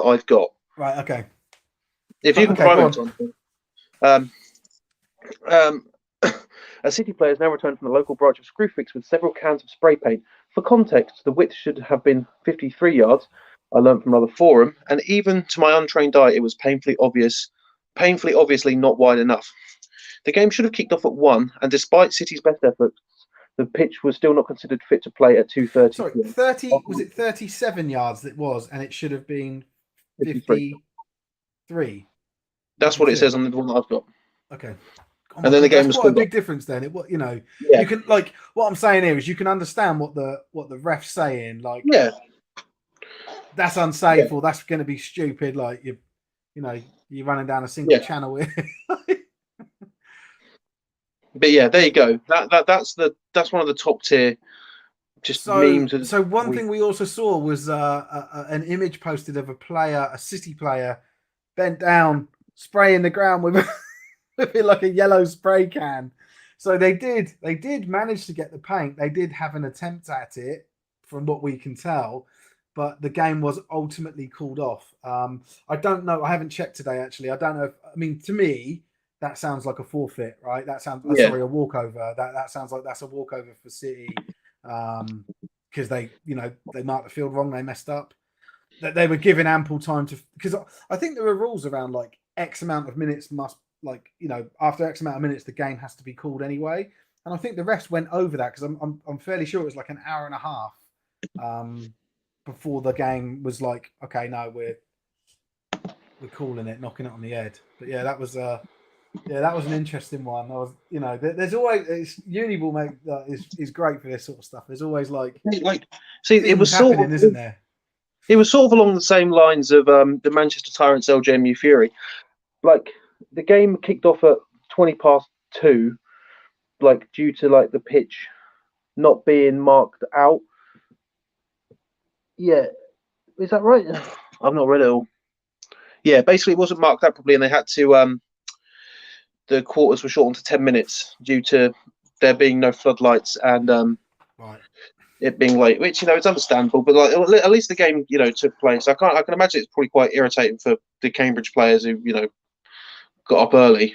I've got. Right. Okay. If you can comment on. A City player has now returned from the local branch of Screwfix with several cans of spray paint. For context, the width should have been 53 yards. I learned from another forum, and even to my untrained eye, it was painfully obviously not wide enough. The game should have kicked off at 1, and despite City's best efforts, the pitch was still not considered fit to play at 2:30. Sorry, was it 37 yards that was, and it should have been 53? That's what it says on the one that I've got. Okay, Oh and then the game that's was quite a called big off. difference. Then Yeah, you can like what I'm saying here is you can understand what the ref's saying. Like yeah, that's yeah, unsafe or that's going to be stupid. Like you're running down a single yeah. channel here. But yeah, there Yeah. you go. That's one of the top tier just So memes. Of so one we thing we also saw was an image posted of a City player, bent down, spraying the ground with with it like a yellow spray can. So they did manage to get the paint. They did have an attempt at it, from what we can tell, but the game was ultimately called off. I don't know. I haven't checked today actually. I don't know. I mean, to me, that sounds like a forfeit, right? That sounds yeah, sorry, a walkover. That sounds like that's a walkover for City, because they marked the field wrong. They messed up. That they were given ample time to, because I think there are rules around like X amount of minutes must, like, after X amount of minutes the game has to be called anyway, and I think the refs went over that because I'm fairly sure it was like an hour and a half before the game was like, okay, no, we're calling it, knocking it on the head. But yeah, that was an interesting one. I was, there's always Uniball, mate, is great for this sort of stuff. There's always like like see, things happening, isn't there? it was sort of along the same lines of the Manchester Tyrants LJMU Fury. Like the game kicked off at 2:20, like due to like the pitch not being marked out. Yeah, is that right? I've not read it all. Yeah, basically it wasn't marked out properly, and they had to the quarters were shortened to 10 minutes due to there being no floodlights and Right. it being late, which it's understandable. But like at least the game took place. I can imagine it's probably quite irritating for the Cambridge players who got up early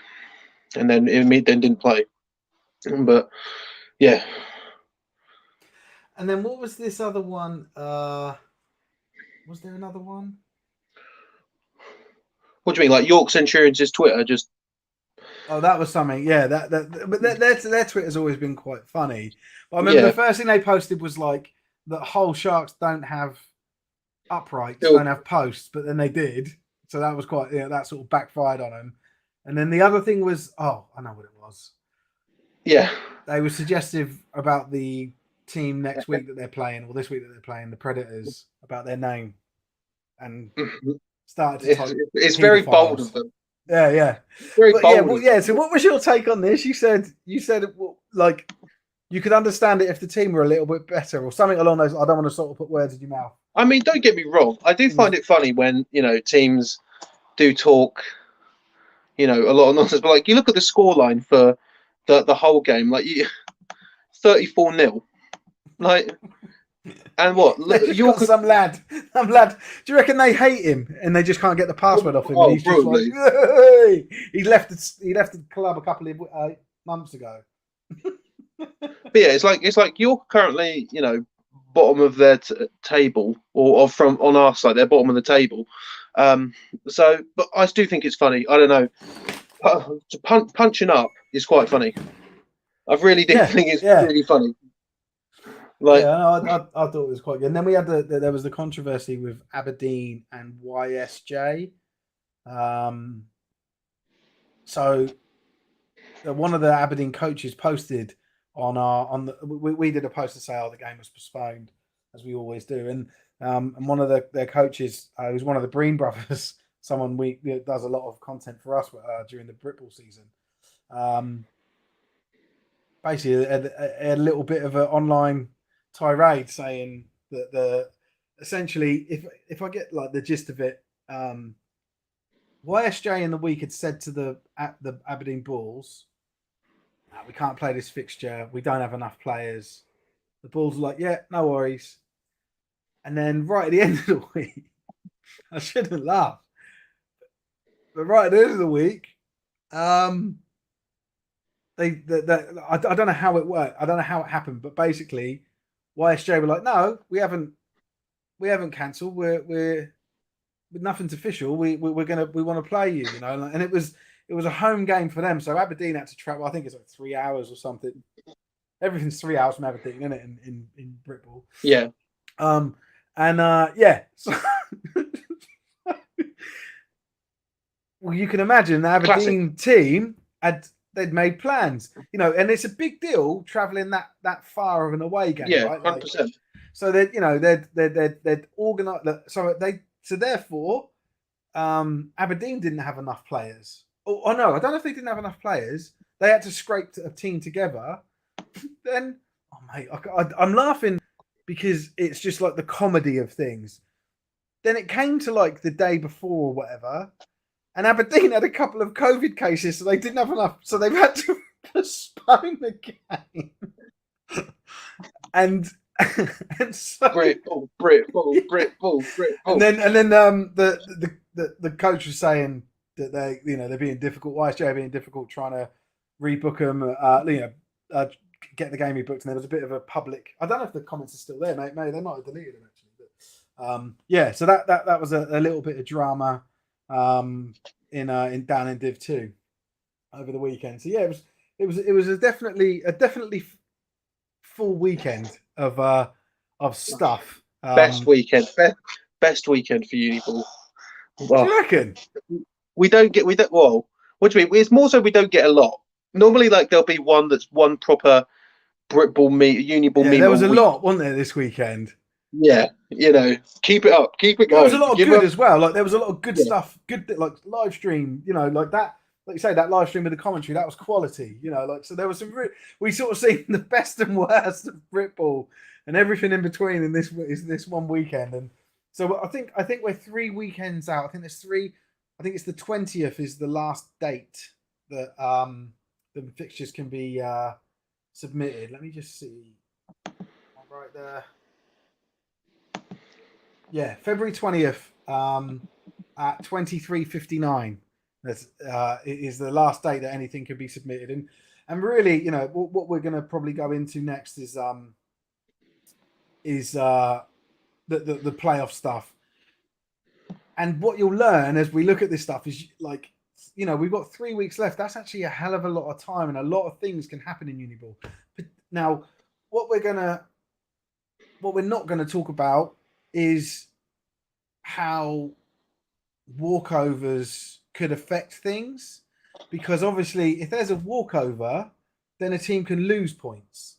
and then didn't play. But yeah, And then what was this other one? Was there another one? what do you mean? Like York Centurions' Twitter just Oh, that was something. Yeah, but their Twitter's always been quite funny. But I remember the yeah. first thing they posted was like that whole Sharks don't have uprights, Still, don't have posts, but then they did. So that was quite, that sort of backfired on them. And then the other thing was, oh, I know what it was. yeah. They were suggestive about the team next week that they're playing, or this week that they're playing, the Predators, about their name, and started to type It's very bold paedophiles. of them. Yeah. Very But bold. Of them. so what was your take on this? You said like you could understand it if the team were a little bit better or something along those. I don't want to sort of put words in your mouth. I mean, don't get me wrong. I do find it funny when teams do talk, a lot of nonsense. But like, you look at the scoreline for the whole game, like 34-0, like, and what They just York got some lad. Do you reckon they hate him and they just can't get the password off him? And he's just probably. like, hey! He left the club a couple of months ago. But yeah, it's like York currently, bottom of their table, or from on our side, they're bottom of the table. So, but I do think it's funny. I don't know. Punching up is quite funny. I really do think it's really funny. Like, I thought it was quite good. And then we had there was the controversy with Aberdeen and YSJ. So one of the Aberdeen coaches posted we did a post to say, oh, the game was postponed, as we always do, and one of their coaches, who's one of the Breen brothers, someone does a lot of content for us during the Britball season. Basically, a little bit of an online tirade saying that essentially, if I get like the gist of it, YSJ in the week had said to the Aberdeen Bulls, we can't play this fixture. We don't have enough players. The Bulls were like, yeah, no worries. And then right at the end of the week, I shouldn't laugh, but right at the end of the week, I don't know how it worked. I don't know how it happened, but basically, YSJ were like, no, we haven't cancelled. We're with nothing's official. We want to play you, and it was a home game for them. So Aberdeen had to travel. I think it's like 3 hours or something. Everything's 3 hours from Aberdeen, isn't it? In Britball. yeah. So, well, you can imagine the Aberdeen team had they'd made plans, and it's a big deal traveling that far of an away game, Yeah, right? 100%. So they'd organise. So therefore, Aberdeen didn't have enough players. Oh no, I don't know if they didn't have enough players. They had to scrape a team together. Then, oh mate, I'm laughing because it's just like the comedy of things. Then it came to like the day before or whatever, and Aberdeen had a couple of COVID cases, so they didn't have enough. So they've had to postpone the game. And so Brit Bull. And then the coach was saying that they're being difficult. YSJ being difficult, trying to rebook them. Get the game rebooked. And there was a bit of a public. I don't know if the comments are still there, mate. Maybe they might have deleted them actually. But so that was a little bit of drama in down in Div 2 over the weekend. So yeah, it was a definitely full weekend of stuff. Best weekend for Uniball. Well, do you reckon? We don't. Well, what do you mean? It's more so we don't get a lot. Normally, like there'll be one proper Britball meet, Uniball meet. There was a lot, wasn't there, this weekend? Yeah, keep it up, keep it going. There was a lot of good as well. Like there was a lot of good stuff, good like live stream. Like that. Like you say, that live stream with the commentary, that was quality. So there was some. We sort of seen the best and worst of Britball and everything in between in this one weekend. And so I think we're 3 weekends out. I think there's 3. I think it's the 20th is the last date that the fixtures can be submitted. Let me just see. Right there. Yeah, February 20th at 23:59. That's is the last date that anything can be submitted. And really, what we're going to probably go into next is the playoff stuff. And what you'll learn as we look at this stuff is like, we've got 3 weeks left. That's actually a hell of a lot of time, and a lot of things can happen in Uniball. But now, what we're not going to talk about is how walkovers could affect things, because obviously if there's a walkover, then a team can lose points.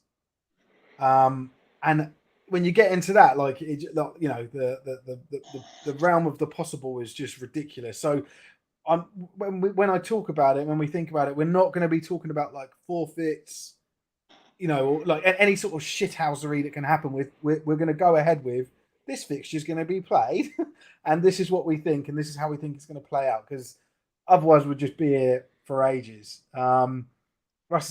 And when you get into that, like the realm of the possible is just ridiculous. So when I talk about it, when we think about it, we're not going to be talking about like forfeits, or like any sort of shithousery that can happen. We're going to go ahead with this fixture is going to be played, and this is what we think, and this is how we think it's going to play out. Because otherwise, we'd just be here for ages. Russell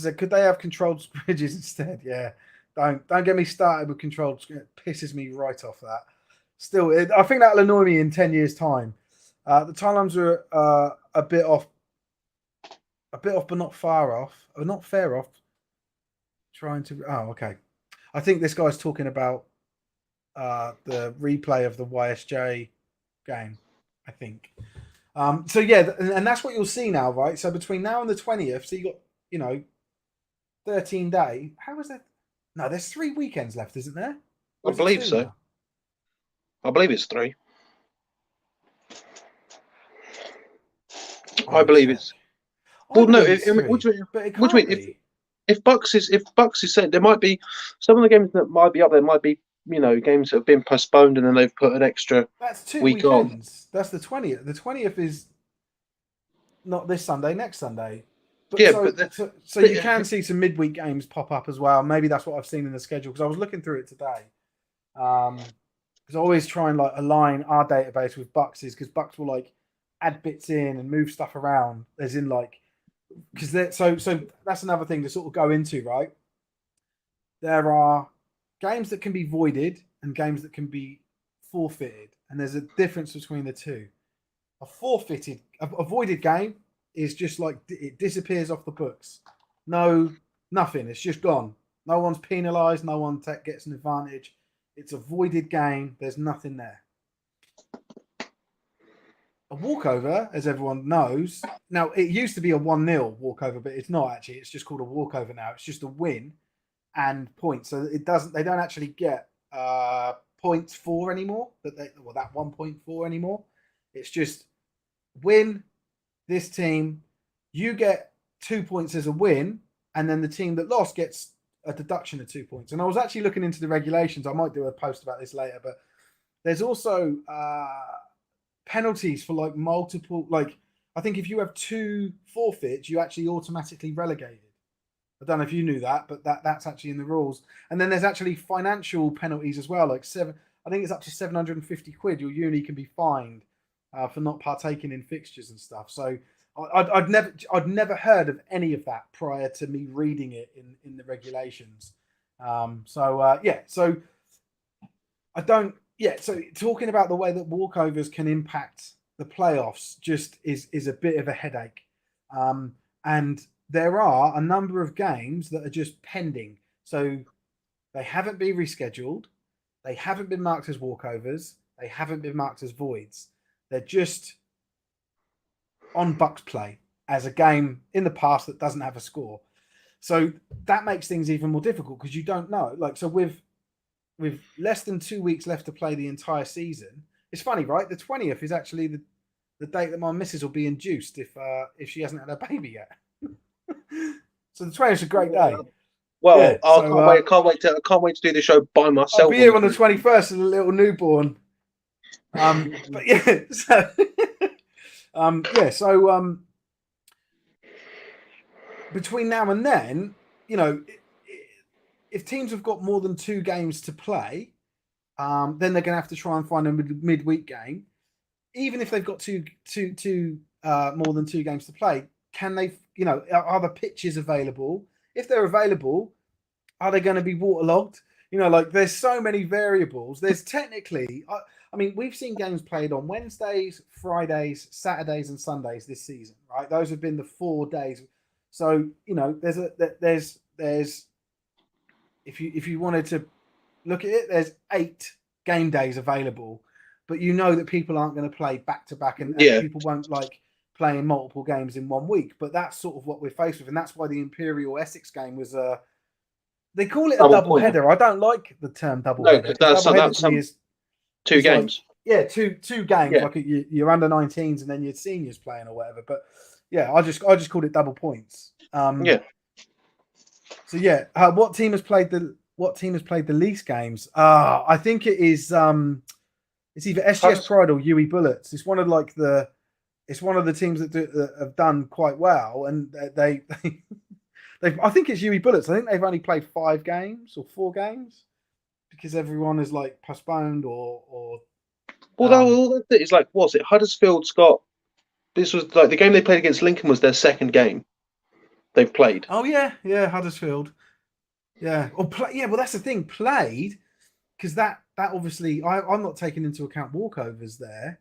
said, "Could they have controlled scrimmages instead?" Yeah, don't get me started with controlled scrimmages. It pisses me right off. That still, I think that'll annoy me in 10 years' time. The timelines are a bit off, but not far off, or not fair off. Trying to. Oh, okay. I think this guy's talking about the replay of the YSJ game, I think. So yeah, and that's what you'll see now, right? So between now and the 20th, so you got 13 days. How is that? No, there's 3 weekends left, isn't there? I believe so. Now? I believe it's 3. I believe it's. Well, no. What do you mean? If Bucks is saying, there might be some of the games that might be up there might be games that have been postponed and then they've put an extra. That's 2 week weekends. On. That's the 20th. The 20th is not this Sunday, next Sunday. But yeah, so you can see some midweek games pop up as well. Maybe that's what I've seen in the schedule, because I was looking through it today. Because I always try and like align our database with Bucks's, because Bucks will like add bits in and move stuff around. As in like, because so that's another thing to sort of go into, right? There are games that can be voided and games that can be forfeited, and there's a difference between the two. A voided game is just like it disappears off the books. Nothing. It's just gone. No one's penalised. No one gets an advantage. It's a voided game. There's nothing there. A walkover, as everyone knows, now it used to be a 1-0 walkover, but it's not actually. It's just called a walkover now. It's just a win and points. So they don't actually get points for anymore. That 1.4 anymore. It's just win this team. You get 2 points as a win, and then the team that lost gets a deduction of 2 points. And I was actually looking into the regulations. I might do a post about this later, but there's also penalties for like multiple. Like I think if you have 2 forfeits, you actually automatically relegated. I don't know if you knew that, but that's actually in the rules. And then there's actually financial penalties as well, like I think it's up to 750 quid. Your uni can be fined for not partaking in fixtures and stuff. So I'd never heard of any of that prior to me reading it in the regulations. So I don't. Yeah, so talking about the way that walkovers can impact the playoffs just is a bit of a headache. And there are a number of games that are just pending. So they haven't been rescheduled. They haven't been marked as walkovers. They haven't been marked as voids. They're just on Bucks play as a game in the past that doesn't have a score. So that makes things even more difficult because you don't know. Like, so with less than 2 weeks left to play the entire season, it's funny, right? The 20th is actually the date that my missus will be induced if she hasn't had a baby yet. So the 20th is a great day. Well, yeah, I can't wait to do the show by myself. I'll be here on the 21st as a little newborn. But yeah, so between now and then, you know, if teams have got more than 2 games to play, then they're going to have to try and find a midweek game. Even if they've got more than 2 games to play, can they? You know, are the pitches available? If they're available, are they going to be waterlogged? You know, like there's so many variables. There's technically, I mean, we've seen games played on Wednesdays, Fridays, Saturdays, and Sundays this season, right? Those have been the 4 days. So you know, there's if you wanted to look at it, there's 8 game days available, but you know that people aren't going to play back to back, and people won't like playing multiple games in 1 week. But that's sort of what we're faced with, and that's why the Imperial Essex game was they call it a double header. I don't like the term double header. That's 2 games. Like, two games, like your under 19s and then your seniors playing or whatever. But yeah, I just called it double points. So yeah, what team has played the least games? I think it is it's either SGS Pride or UE Bullets. It's one of the teams that have done quite well, and they I think it's UE Bullets. I think they've only played 5 games or 4 games because everyone is like postponed or. Well, it's like, what's it? Huddersfield's got. This was like the game they played against Lincoln was their second game they've played. Oh yeah, Huddersfield. Yeah, well, that's the thing. Played because that obviously I'm not taking into account walkovers there.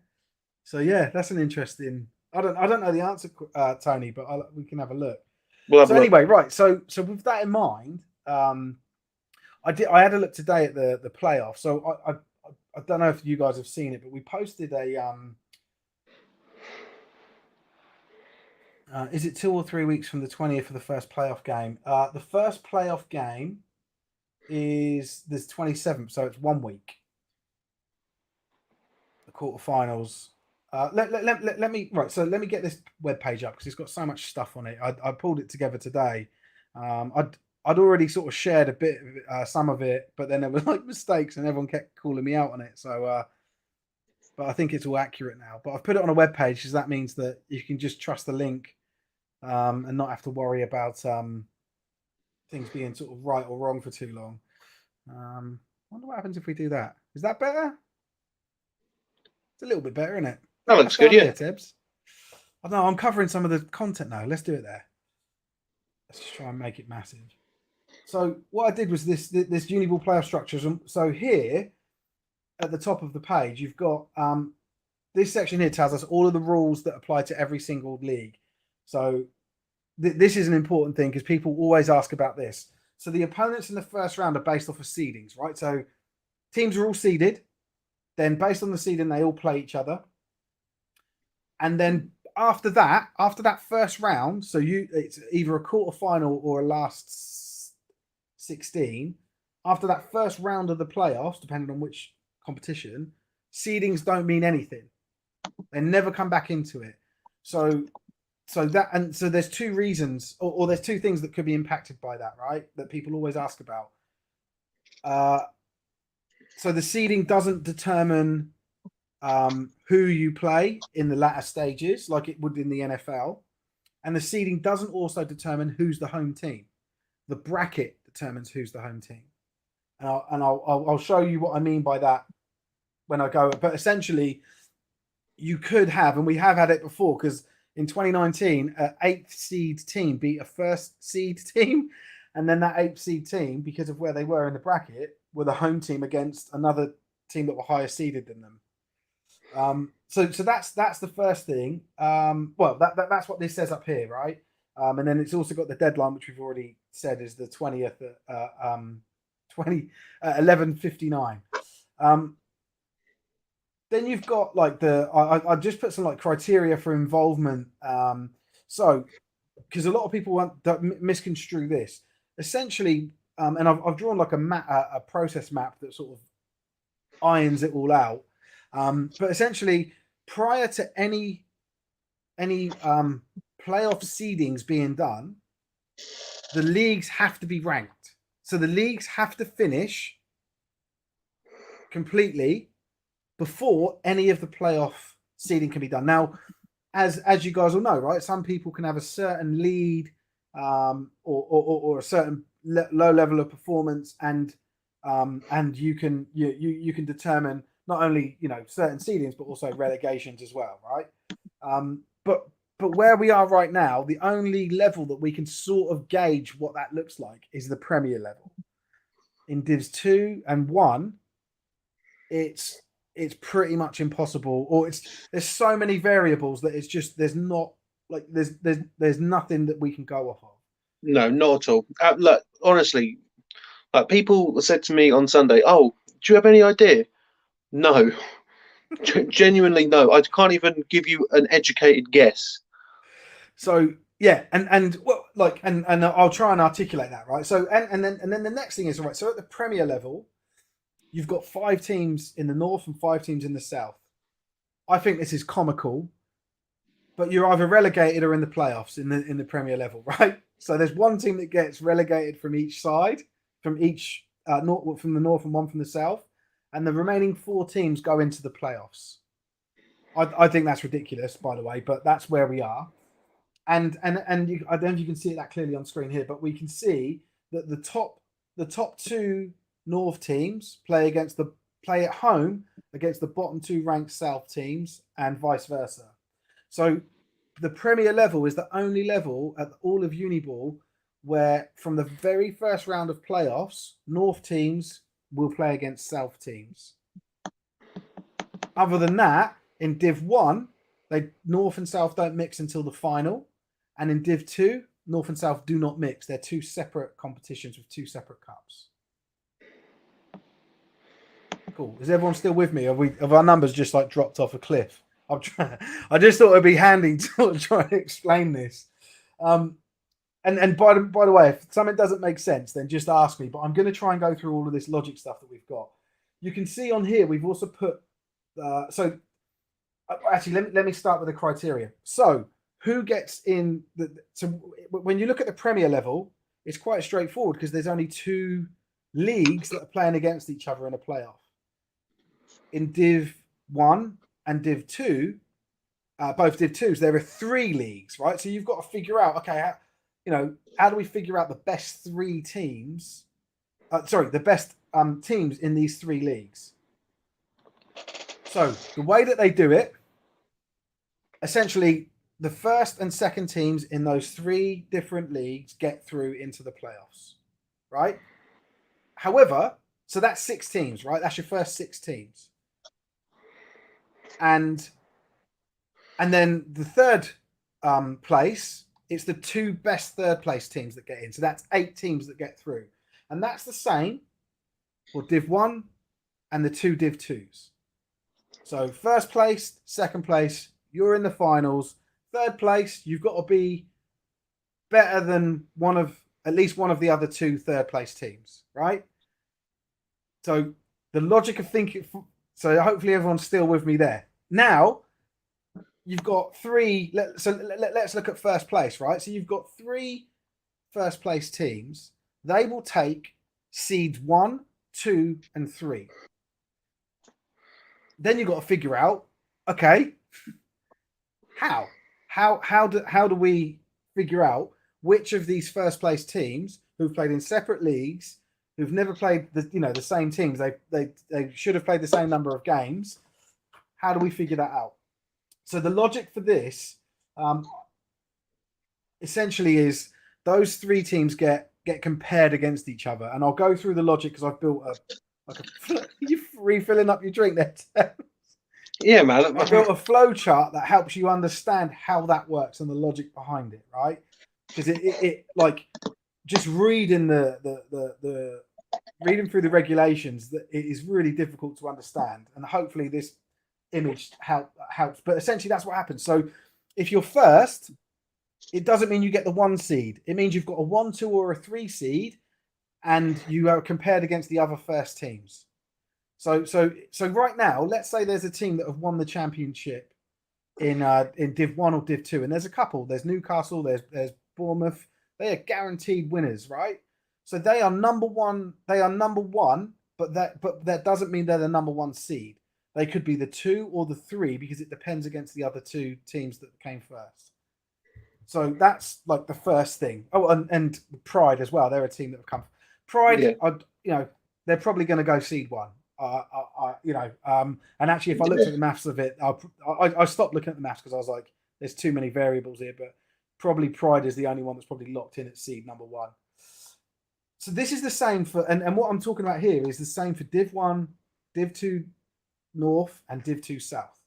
So yeah, that's an interesting. I don't know the answer, Tony, but we can have a look. Anyway, right. So with that in mind, I had a look today at the playoff. So I don't know if you guys have seen it, but we posted a is it 2 or 3 weeks from the 20th for the first playoff game? The first playoff game is the 27th, so it's 1 week. The quarterfinals. Let me get this webpage up because it's got so much stuff on it. I pulled it together today. I'd already sort of shared a bit of some of it, but then there were like mistakes and everyone kept calling me out on it. So, but I think it's all accurate now. But I've put it on a webpage because that means that you can just trust the link and not have to worry about things being sort of right or wrong for too long. I wonder what happens if we do that. Is that better? It's a little bit better, isn't it? That looks good, yeah. Tebbs. I don't know. I'm covering some of the content now. Let's do it there. Let's just try and make it massive. So what I did was this Uniball playoff structures. So here at the top of the page, you've got this section here tells us all of the rules that apply to every single league. So this is an important thing because people always ask about this. So the opponents in the first round are based off of seedings, right? So teams are all seeded. Then based on the seeding, they all play each other. And then after that first round, so it's either a quarterfinal or a last 16. After that first round of the playoffs, depending on which competition, seedings don't mean anything. They never come back into it. So so there's two reasons, or there's two things that could be impacted by that, right? That people always ask about. So the seeding doesn't determine who you play in the latter stages, like it would in the NFL, and the seeding doesn't also determine who's the home team. The bracket determines who's the home team, and I'll show you what I mean by that when I go. But essentially, you could have, and we have had it before, because in 2019, an 8th seed team beat a 1st seed team, and then that 8th seed team, because of where they were in the bracket, were the home team against another team that were higher seeded than them. So that's the first thing. Well, that's what this says up here, right? And then it's also got the deadline, which we've already said is the 20th at 11:59. Then you've got like I just put some like criteria for involvement. So because a lot of people misconstrue this. Essentially, and I've drawn like a process map that sort of irons it all out. But essentially, prior to any playoff seedings being done, the leagues have to be ranked. So the leagues have to finish completely before any of the playoff seeding can be done. Now, as you guys all know, right? Some people can have a certain lead or a certain low level of performance, and you can determine not only certain seedings but also relegations as well, right? But where we are right now, the only level that we can sort of gauge what that looks like is the Premier level. In Divs 2 and 1, it's pretty much impossible, or there's so many variables that it's just there's nothing that we can go off of. No, not at all. Look, honestly, like people said to me on Sunday, "Oh, do you have any idea?" No, genuinely no. I can't even give you an educated guess. So yeah, and well, like, and I'll try and articulate that, right? So and then the next thing is, right, so at the Premier level, you've got 5 teams in the north and 5 teams in the south. I think this is comical, but you're either relegated or in the playoffs in the Premier level, right? So there's one team that gets relegated from each side, from each from the north and one from the south, and the remaining 4 teams go into the playoffs. I think that's ridiculous, by the way, but that's where we are. And I don't know if you can see it that clearly on screen here, but we can see that the top 2 North teams play at home against the bottom 2 ranked South teams, and vice versa. So the Premier level is the only level at all of Uniball where, from the very first round of playoffs, North teams will play against South teams. Other than that, in Div 1, North and South don't mix until the final. And in Div 2, North and South do not mix. They're 2 separate competitions with 2 separate cups. Cool. Is everyone still with me? Have our numbers just like dropped off a cliff? I just thought it'd be handy to try and explain this. And by the way, if something doesn't make sense, then just ask me. But I'm going to try and go through all of this logic stuff that we've got. You can see on here we've also put. So actually, let me start with the criteria. So who gets in? So when you look at the Premier level, it's quite straightforward because there's only 2 leagues that are playing against each other in a playoff. In Div 1 and Div 2, both Div 2s, there are 3 leagues, right? So you've got to figure out, okay, how do we figure out the best 3 teams? The best teams in these 3 leagues. So the way that they do it, essentially, the first and second teams in those 3 different leagues get through into the playoffs, right? However, so that's 6 teams, right? That's your first 6 teams. And then the third place, it's the 2 best third place teams that get in. So that's 8 teams that get through. And that's the same for Div 1 and the 2 Div 2s. So first place, second place, you're in the finals. Third place, you've got to be better than at least one of the other 2 third place teams, right? So the logic of thinking, so hopefully everyone's still with me there. Now, you've got three. Let's look at first place, right? So you've got three first place teams. They will take seeds 1, 2, and 3. Then you've got to figure out, okay, how do we figure out which of these first place teams who've played in separate leagues, who've never played the same teams, they should have played the same number of games. How do we figure that out? So the logic for this essentially is those three teams get compared against each other. And I'll go through the logic because I've built you refilling up your drink there. Yeah, man. I built a flow chart that helps you understand how that works and the logic behind it, right? Because it like just reading reading through the regulations, that it is really difficult to understand, and hopefully this image helps. But essentially, that's what happens. So if you're first, it doesn't mean you get the 1 seed. It means you've got a 1, 2, or a 3 seed, and you are compared against the other first teams. So right now, let's say there's a team that have won the championship in Div 1 or Div 2, and there's a couple. There's Newcastle, there's Bournemouth. They are guaranteed winners, right? So they are number one. They are number one, but that doesn't mean they're the number 1 seed. They could be the 2 or the 3 because it depends against the other 2 teams that came first. So that's like the first thing. Oh, and Pride as well. They're a team that have come. Pride, yeah. They're probably going to go seed 1. And actually, if I looked at the maths of it, I stopped looking at the maths because I was like, there's too many variables here. But probably Pride is the only one that's probably locked in at seed number 1. So this is the same for, and what I'm talking about here is the same for Div 1, Div 2 North, and Div 2 South.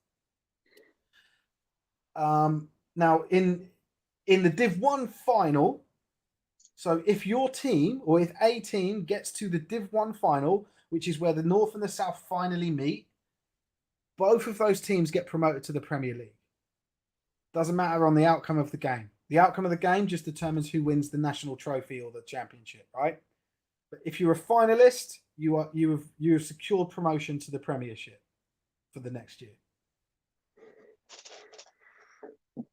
Now in the Div 1 final, so if your team or if a team gets to the Div 1 final, which is where the North and the South finally meet, both of those teams get promoted to the Premier League. Doesn't matter on the outcome of the game. The outcome of the game just determines who wins the national trophy or the championship, right? But if you're a finalist, you have secured promotion to the Premiership for the next year.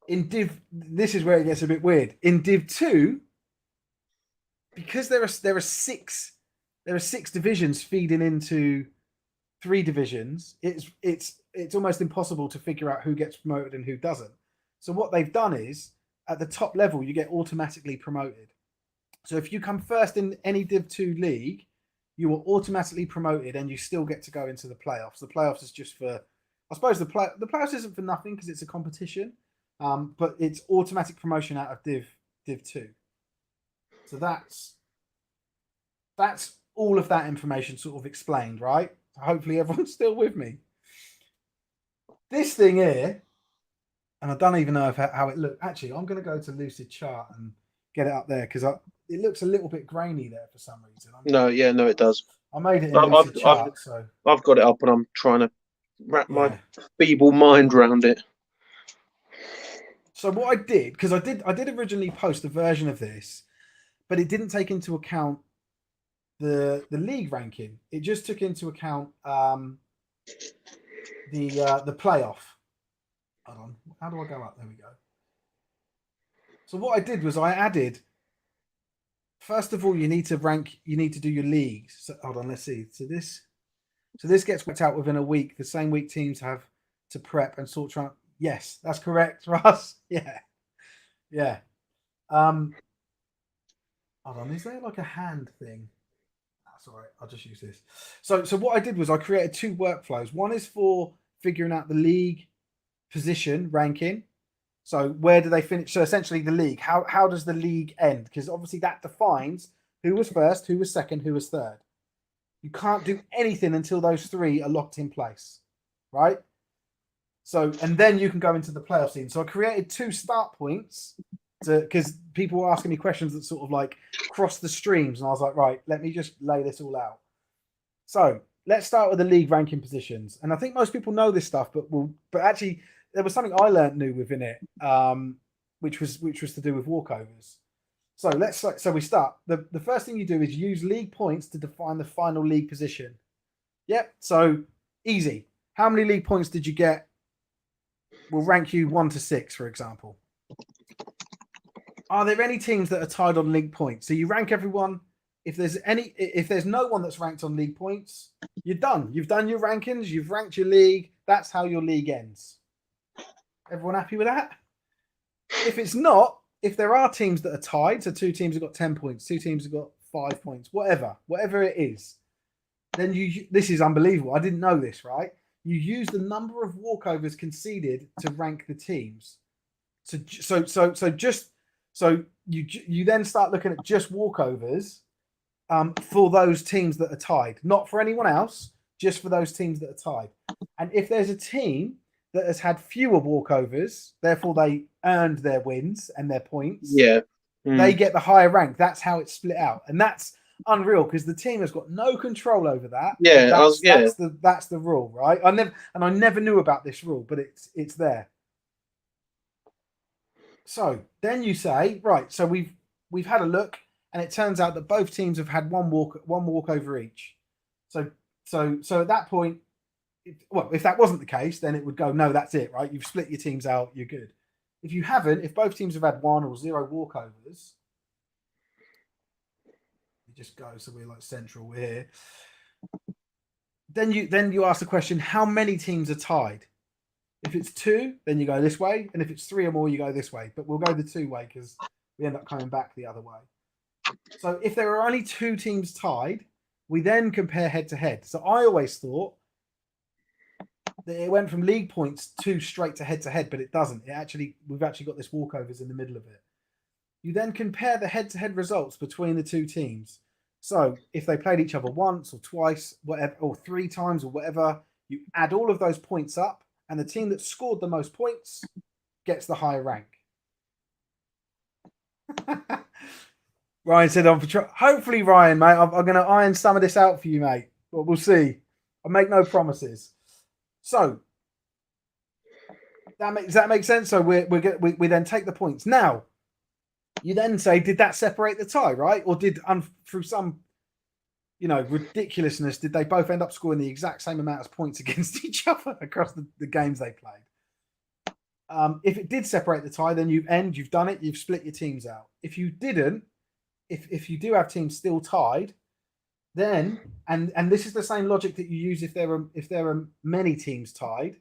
In this is where it gets a bit weird. In Div 2, because there are 6 divisions feeding into 3 divisions, it's almost impossible to figure out who gets promoted and who doesn't. So what they've done is, at the top level, you get automatically promoted. So if you come first in any Div 2 league, you are automatically promoted and you still get to go into the playoffs. The playoffs is just for, I suppose the playoffs isn't for nothing because it's a competition, but it's automatic promotion out of Div 2. So that's all of that information sort of explained, right? Hopefully everyone's still with me. This thing here, and I don't even know how it looks. Actually, I'm going to go to Lucid Chart and get it up there because it looks a little bit grainy there for some reason. No, it does. I made it in Lucid Chart, so I've got it up and I'm trying to wrap my feeble mind around it. So what I did, because I did originally post a version of this, but it didn't take into account the league ranking. It just took into account the playoff. Hold on, how do I go up? There we go. So what I did was I added. First of all, you need to do your leagues. So hold on, let's see. So this gets worked out within a week. The same week teams have to prep and sort out. Yes, that's correct, Russ. Yeah. Hold on, is there like a hand thing? That's all right. I'll just use this. So what I did was I created 2 workflows. One is for figuring out the league position ranking. So where do they finish? So essentially the league, how does the league end? Because obviously that defines who was first, who was second, who was third. You can't do anything until those 3 are locked in place, right? So, and then you can go into the playoff scene. So I created 2 start points because people were asking me questions that sort of like cross the streams. And I was like, right, let me just lay this all out. So let's start with the league ranking positions. And I think most people know this stuff, but actually there was something I learned new within it, which was to do with walkovers. So we start. The first thing you do is use league points to define the final league position. Yep. So easy. How many league points did you get we'll rank you 1 to 6, for example. Are there any teams that are tied on league points? So you rank everyone. If there's no one that's ranked on league points, you're done. You've done your rankings. You've ranked your league. That's how your league ends. Everyone happy with that? If it's not, if there are teams that are tied, so 2 teams have got 10 points, 2 teams have got 5 points, whatever it is, then this is unbelievable. I didn't know this, right? You use the number of walkovers conceded to rank the teams. So you then start looking at just walkovers for those teams that are tied, not for anyone else, just for those teams that are tied. And if there's a team that has had fewer walkovers, therefore they earned their wins and their points, they get the higher rank. That's how it's split out, and that's unreal because the team has got no control over that. That's the rule, right? I never knew about this rule, but it's there. So then you say, right, so we've had a look, and it turns out that both teams have had one walkover each. So at that point, if that wasn't the case, then it would go, no, that's it, right? You've split your teams out, you're good. If you haven't, if both teams have had 1 or 0 walkovers, you just go, so we're like central, we're here. Then you ask the question, how many teams are tied? If it's 2, then you go this way, and if it's 3 or more, you go this way. But we'll go the 2 way because we end up coming back the other way. So if there are only 2 teams tied, we then compare head to head. So I always thought that it went from league points to straight to head, but it doesn't. We've actually got this walkovers in the middle of it. You then compare the head-to-head results between the 2 teams. So if they played each other once or twice, whatever, or 3 times or whatever, you add all of those points up, and the team that scored the most points gets the higher rank. Ryan said, hopefully, Ryan, mate, I'm going to iron some of this out for you, mate. But we'll see. I make no promises. So does that make sense? So we then take the points. Now, you then say, did that separate the tie, right? Or did through some ridiculousness, did they both end up scoring the exact same amount of points against each other across the games they played? If it did separate the tie, then you've done it, you've split your teams out. If you didn't, if you do have teams still tied, then and this is the same logic that you use if there are many teams tied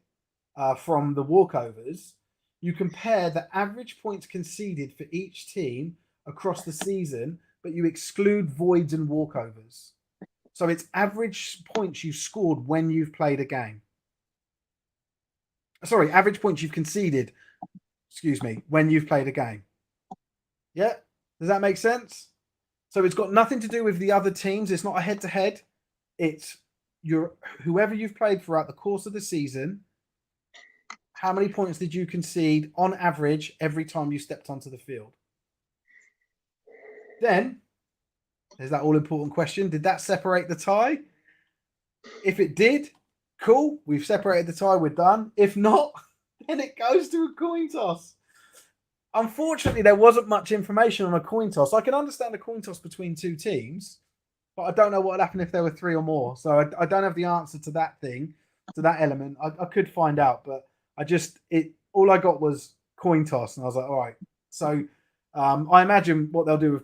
from the walkovers, you compare the average points conceded for each team across the season, but you exclude voids and walkovers. So it's average points you scored when you've played a game. Sorry, average points you've conceded, when you've played a game. Yeah? Does that make sense? So it's got nothing to do with the other teams. It's not a head-to-head. It's whoever you've played throughout the course of the season. How many points did you concede on average every time you stepped onto the field? Then, there's that all-important question. Did that separate the tie? If it did, cool. We've separated the tie. We're done. If not, then it goes to a coin toss. Unfortunately, there wasn't much information on a coin toss. I can understand a coin toss between 2 teams, but I don't know what would happen if there were 3 or more. So I don't have the answer to that thing, to that element. I could find out, but all I got was coin toss, and I was like, all right. So I imagine what they'll do with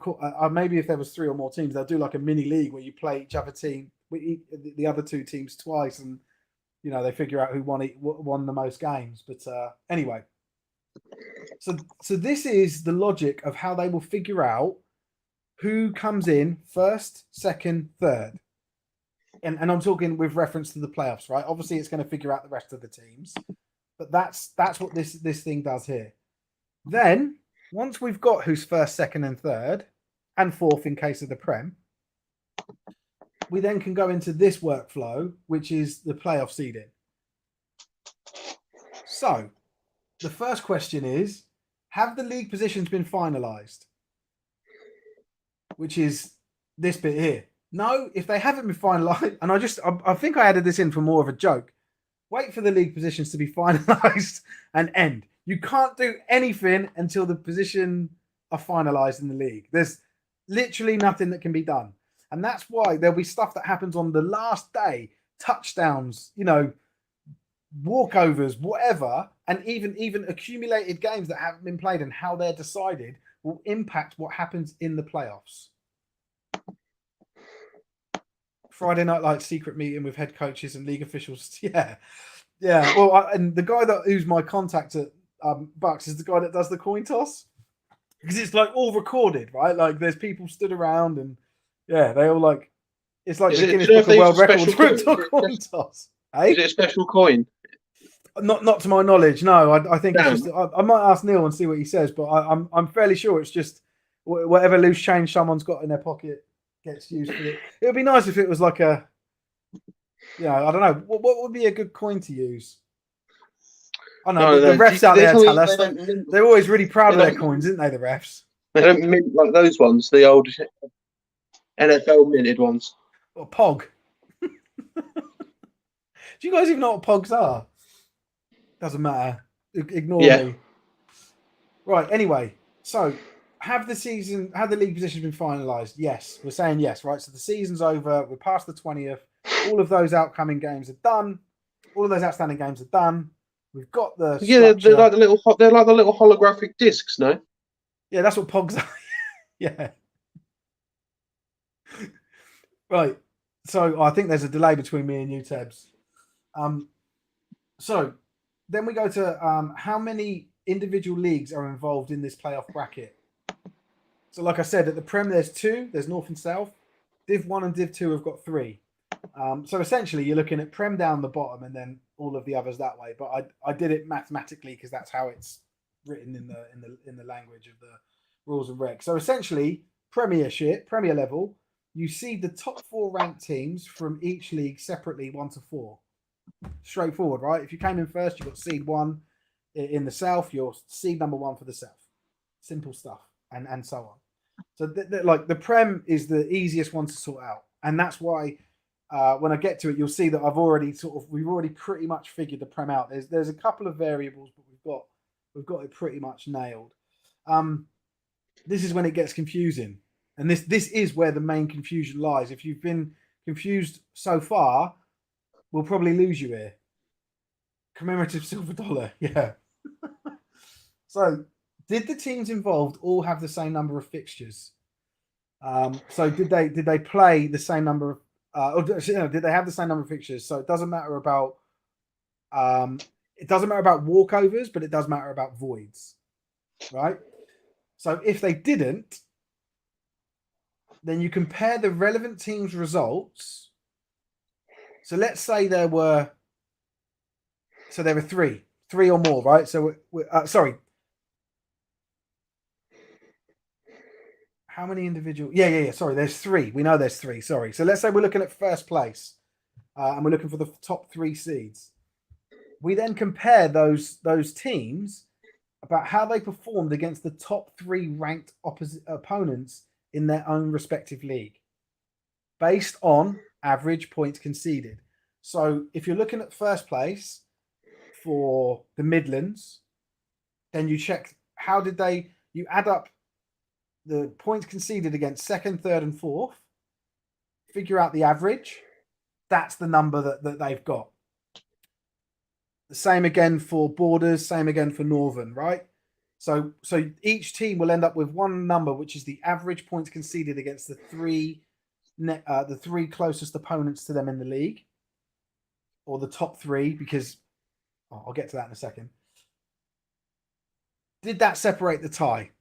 maybe if there was 3 or more teams, they'll do like a mini league where you play each other team, the other 2 teams twice, and they figure out who won the most games. But anyway. So this is the logic of how they will figure out who comes in first, second, third. And I'm talking with reference to the playoffs, right? Obviously, it's going to figure out the rest of the teams. But that's what this thing does here. Then, once we've got who's first, second, and third, and fourth in case of the Prem, we then can go into this workflow, which is the playoff seeding. So, the first question is, have the league positions been finalised? Which is this bit here. No, if they haven't been finalised, and I think I added this in for more of a joke. Wait for the league positions to be finalised and end. You can't do anything until the position are finalised in the league. There's literally nothing that can be done. And that's why there'll be stuff that happens on the last day, touchdowns, walkovers, whatever, and even accumulated games that haven't been played and how they're decided will impact what happens in the playoffs. Friday night lights secret meeting with head coaches and league officials. Yeah. Well, and the guy who's my contact at Bucks is the guy that does the coin toss, because it's like all recorded, right? Like there's people stood around and they all like, it's like the Guinness Book of World Records for a coin toss. Hey? Is it a special coin? Not to my knowledge, no. I think it's just. I might ask Neil and see what he says, but I'm fairly sure it's just whatever loose change someone's got in their pocket gets used for it. It would be nice if it was like a, I don't know. What would be a good coin to use? I don't know. The refs out there tell us they're always really proud of their coins, isn't they? The refs. They don't mint like those ones, the old NFL minted ones. Or Pog. Do you guys even know what Pogs are? Doesn't matter. Ignore me. Right. Anyway, so have the league positions been finalised? Yes, we're saying yes. Right. So the season's over. We're past the 20th. All of those outstanding games are done. We've got the they're like the little holographic discs, no? Yeah, that's what Pogs are. Yeah. Right. So I think there's a delay between me and you, Tebbs. So then we go to how many individual leagues are involved in this playoff bracket. So like I said, at the Prem there's 2. There's North and South. Div 1 and Div 2 have got 3. So essentially you're looking at Prem down the bottom and then all of the others that way. But I did it mathematically because that's how it's written in the language of the rules and regs. So essentially, Premier level, you see the top 4 ranked teams from each league separately, 1 to 4. Straightforward, right? If you came in first, you've got seed 1 in the South. You're seed number 1 for the South. Simple stuff, and so on. So like the Prem is the easiest one to sort out, and that's why when I get to it, you'll see that we've already pretty much figured the Prem out. There's a couple of variables, but we've got it pretty much nailed. This is when it gets confusing, and this is where the main confusion lies. If you've been confused so far, we'll probably lose you here. Commemorative silver dollar, yeah. So, did the teams involved all have the same number of fixtures? So did they play the same number of did they have the same number of fixtures? So it doesn't matter about walkovers, but it does matter about voids, right? So if they didn't, then you compare the relevant teams' results. So let's say there were 3 or more, right? So sorry. How many individual? Yeah. Sorry, there's 3. We know there's 3. Sorry. So let's say we're looking at first place, and we're looking for the top 3 seeds. We then compare those teams about how they performed against the top 3 ranked opponents in their own respective league, based on average points conceded. So if you're looking at first place for the Midlands, then you check you add up the points conceded against second, third, and fourth, figure out the average. That's the number that they've got. The same again for Borders, same again for Northern, right? So each team will end up with one number, which is the average points conceded against the 3 closest opponents to them in the league, or the top 3, because I'll get to that in a second. Did that separate the tie?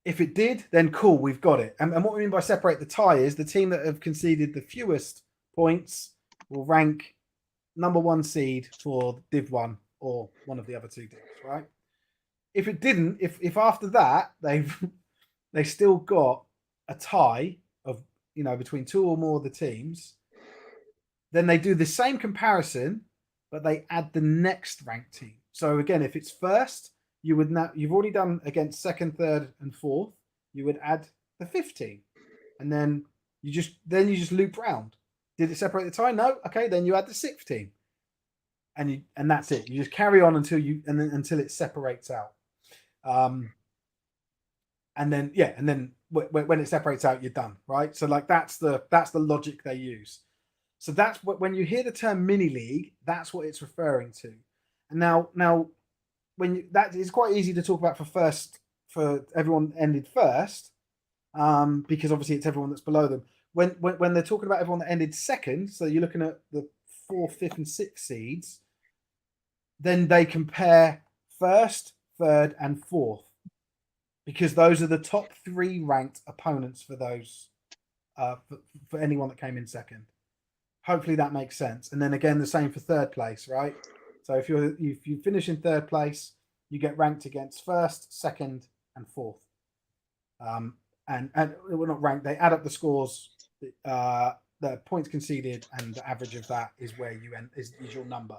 If it did, then cool, we've got it. And what we mean by separate the tie is the team that have conceded the fewest points will rank number 1 seed for Div 1 or one of the other 2 divs, right? If it didn't, if after that they still got a tie of between 2 or more of the teams, then they do the same comparison, but they add the next ranked team. So again, if it's first, you've already done against second, third, and fourth. You would add the 5th team, and then you just loop round. Did it separate the tie? No. Okay, then you add the 6th team, and that's it. You just carry on until it separates out. And then when it separates out, you're done, right? So like that's the logic they use. So that's when you hear the term mini league, that's what it's referring to. And now that is quite easy to talk about for everyone that ended first, because obviously it's everyone that's below them. When they're talking about everyone that ended second, so you're looking at the 4th, 5th, and 6th seeds, then they compare 1st, 3rd, and 4th, because those are the top 3 ranked opponents for those for anyone that came in second. Hopefully that makes sense. And then again, the same for 3rd place, right? So if you finish in 3rd place, you get ranked against 1st, 2nd, and 4th. And we're not ranked. They add up the scores, the points conceded, and the average of that is where you end is your number.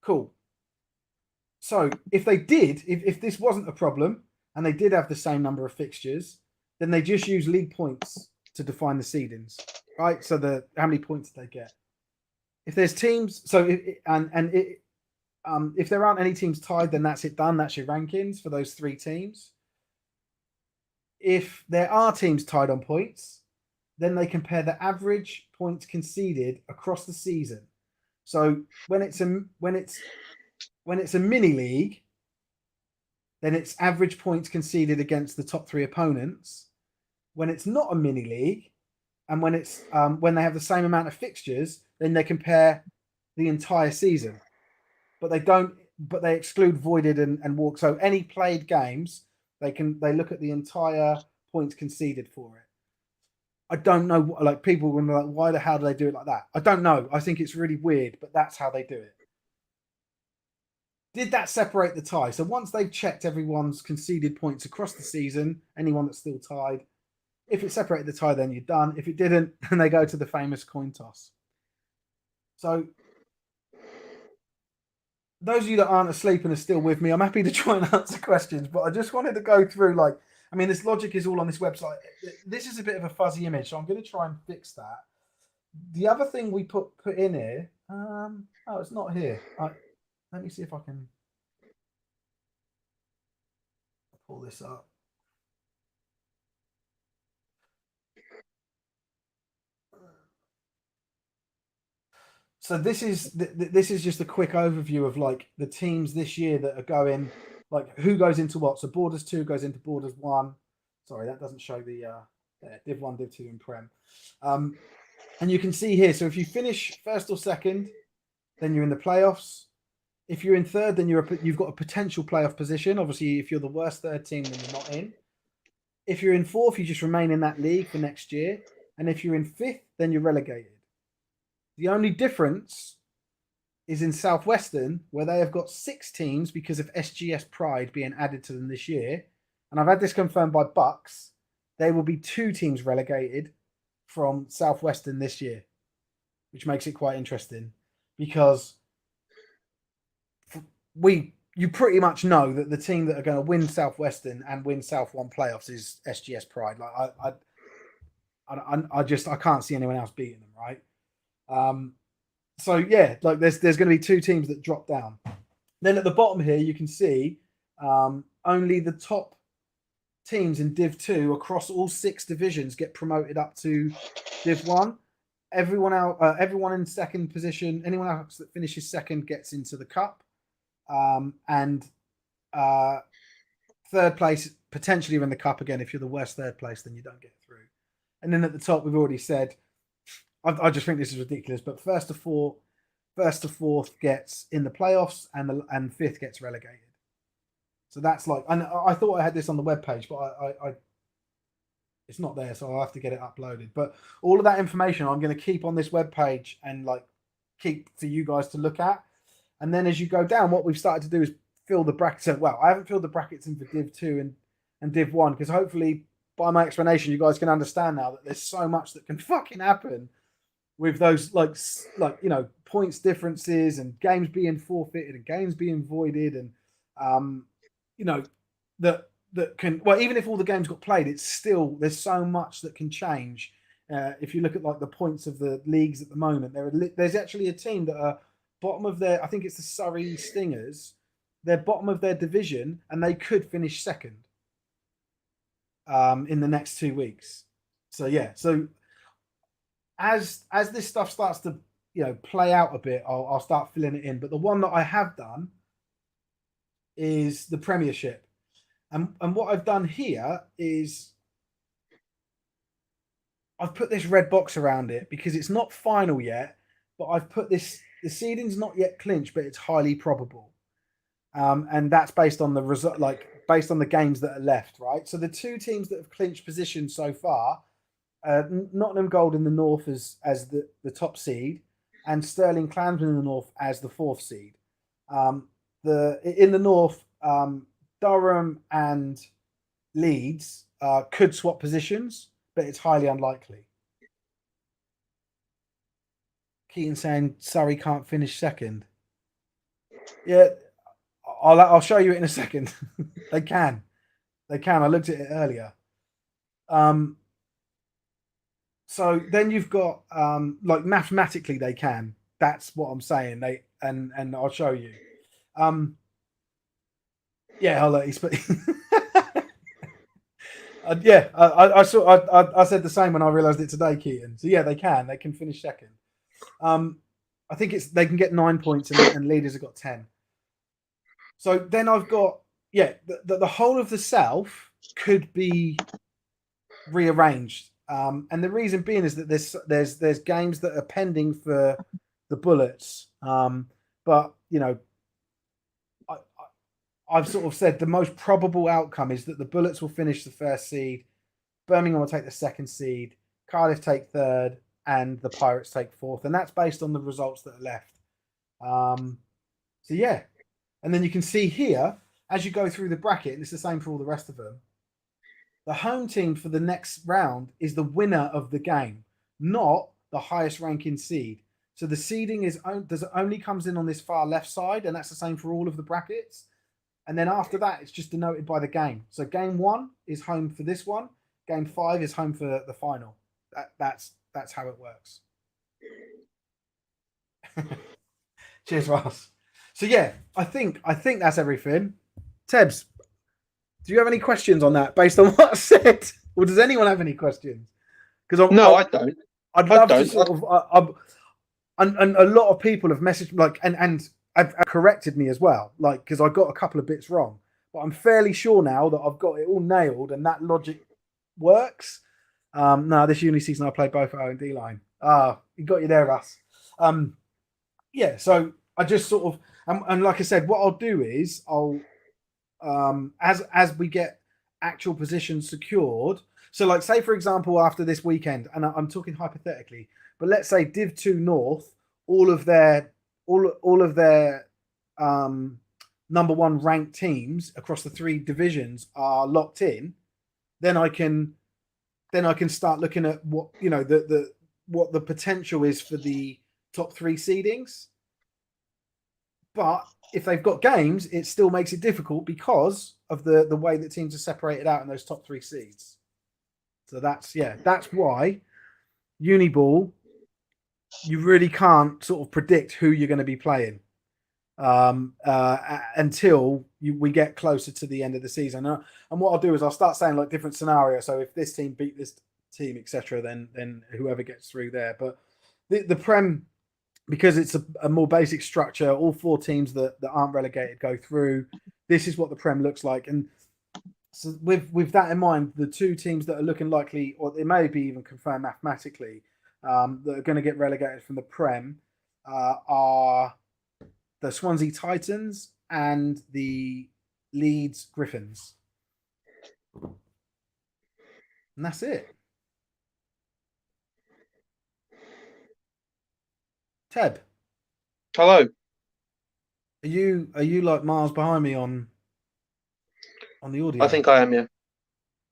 Cool. So if this wasn't a problem and they did have the same number of fixtures, then they just use league points to define the seedings, right? So how many points did they get? If there's teams, if there aren't any teams tied, then that's it done. That's your rankings for those 3 teams. If there are teams tied on points, then they compare the average points conceded across the season. So when it's a mini league, then it's average points conceded against the top 3 opponents. When it's not a mini league, and when it's when they have the same amount of fixtures, then they compare the entire season. But they exclude voided and walk. So any played games, they look at the entire points conceded for it. I don't know, like people when they're like, why the hell do they do it like that? I don't know. I think it's really weird, but that's how they do it. Did that separate the tie? So once they've checked everyone's conceded points across the season, anyone that's still tied, if it separated the tie, then you're done. If it didn't, then they go to the famous coin toss. So those of you that aren't asleep and are still with me, I'm happy to try and answer questions, but I just wanted to go through, this logic is all on this website. This is a bit of a fuzzy image, so I'm going to try and fix that. The other thing we put in here, it's not here. Let me see if I can pull this up. So this is just a quick overview of the teams this year that are going, who goes into what. So Borders 2 goes into Borders 1. Sorry, that doesn't show the Div 1, Div 2 and Prem. And you can see here, so if you finish 1st or 2nd, then you're in the playoffs. If you're in 3rd, then you've got a potential playoff position. Obviously, if you're the worst 3rd team, then you're not in. If you're in 4th, you just remain in that league for next year. And if you're in 5th, then you're relegated. The only difference is in Southwestern, where they have got 6 teams because of SGS Pride being added to them this year. And I've had this confirmed by Bucks. There will be 2 teams relegated from Southwestern this year, which makes it quite interesting because you pretty much know that the team that are going to win Southwestern and win South 1 playoffs is SGS Pride. I can't see anyone else beating them, right? So yeah, there's going to be 2 teams that drop down. Then at the bottom here, you can see only the top teams in Div 2 across all 6 divisions get promoted up to Div 1. Everyone in 2nd position, anyone else that finishes 2nd gets into the cup. And 3rd place potentially in the cup again. If you're the worst 3rd place, then you don't get through. And then at the top, we've already said, I just think this is ridiculous, but 1st to 4th gets in the playoffs, and 5th gets relegated. So that's and I thought I had this on the webpage, but I it's not there, so I'll have to get it uploaded. But all of that information I'm going to keep on this webpage and keep for you guys to look at. And then as you go down, what we've started to do is fill the brackets. Well, I haven't filled the brackets in for Div 2 and Div 1 because hopefully by my explanation, you guys can understand now that there's so much that can fucking happen with those points differences and games being forfeited and games being voided and that can, well, even if all the games got played, it's still, there's so much that can change. If you look at the points of the leagues at the moment, there's actually a team that are bottom of their, I think it's the Surrey Stingers, they're bottom of their division and they could finish 2nd in the next 2 weeks. So yeah, so as this stuff starts to play out a bit, I'll start filling it in. But the one that I have done is the Premiership, and what I've done here is I've put this red box around it because it's not final yet, but I've put this. The seeding's not yet clinched, but it's highly probable, and that's based on the result, based on the games that are left, right? So the two teams that have clinched position so far, Nottingham Gold in the north as the top seed, and Stirling Klansmen in the north as the fourth seed. In the north, Durham and Leeds could swap positions, but it's highly unlikely. Keaton saying Surrey can't finish second. Yeah, I'll show you it in a second. They can. I looked at it earlier. So then you've got mathematically they can. That's what I'm saying. And I'll show you. Yeah, I'll let you speak. Yeah, I said the same when I realised it today, Keaton. So yeah, they can finish second. I think they can get 9 points and leaders have got 10. So then I've got the whole of the south could be rearranged, and the reason being is that there's games that are pending for the Bullets, but I've sort of said the most probable outcome is that the Bullets will finish the first seed, Birmingham will take the second seed, Cardiff take third, and the Pirates take fourth, and that's based on the results that are left. So yeah, and then you can see here as you go through the bracket, and it's the same for all the rest of them. The home team for the next round is the winner of the game, not the highest ranking seed. So the seeding only comes in on this far left side, and that's the same for all of the brackets. And then after that, it's just denoted by the game. So game 1 is home for this one. Game 5 is home for the final. That's how it works. Cheers, Ross. So yeah, I think that's everything. Tebbs, do you have any questions on that based on what I said, or does anyone have any questions? Because I don't. I'd love to sort of. And a lot of people have messaged and have corrected me as well, because I got a couple of bits wrong. But I'm fairly sure now that I've got it all nailed and that logic works. No, this uni season I played both O and D line. You got you there, Russ. Yeah, so I just sort of and like I said, what I'll do is I'll as we get actual positions secured. So say for example after this weekend, and I'm talking hypothetically, but let's say Div 2 North, all of their number one ranked teams across the 3 divisions are locked in, then I can start looking at what what the potential is for the top 3 seedings. But if they've got games, it still makes it difficult because of the way that teams are separated out in those top 3 seeds. So that's why Uniball, you really can't sort of predict who you're going to be playing until we get closer to the end of the season. And what I'll do is I'll start saying different scenarios. So if this team beat this team, etc., then whoever gets through there. But the Prem, because it's a more basic structure, all 4 teams that aren't relegated go through. This is what the Prem looks like. And so with that in mind, the 2 teams that are looking likely, or they may be even confirmed mathematically, that are going to get relegated from the Prem are the Swansea Titans and the Leeds Griffins. And that's it. Ted. Hello. Are you like miles behind me on the audio? I think I am, yeah.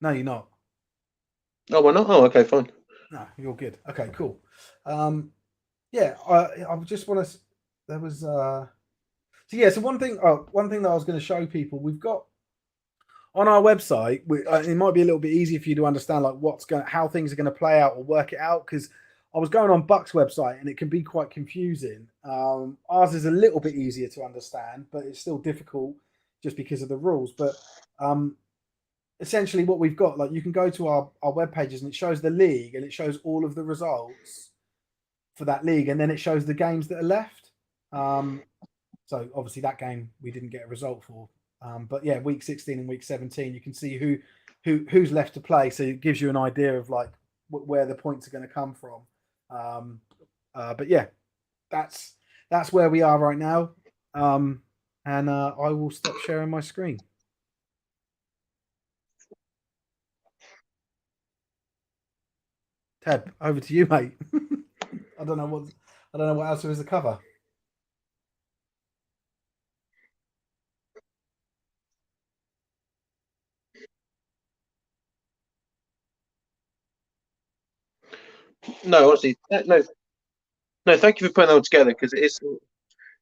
No, you're not. Oh, we're not? Oh, okay, fine. No, you're good. Okay, cool. Yeah, I just want to. There was so one thing that I was going to show people, we've got on our website. It might be a little bit easier for you to understand how things are going to play out or work it out, because I was going on Buck's website and it can be quite confusing. Ours is a little bit easier to understand, but it's still difficult just because of the rules. But essentially what we've got, you can go to our web pages and it shows the league and it shows all of the results for that league, and then it shows the games that are left. So obviously that game we didn't get a result for, but yeah, week 16 and week 17, you can see who's left to play. So it gives you an idea of like where the points are going to come from. But yeah, that's where we are right now. And I will stop sharing my screen. Ted, over to you, mate. I don't know what else there is to cover. No, honestly, no. Thank you for putting that all together, because it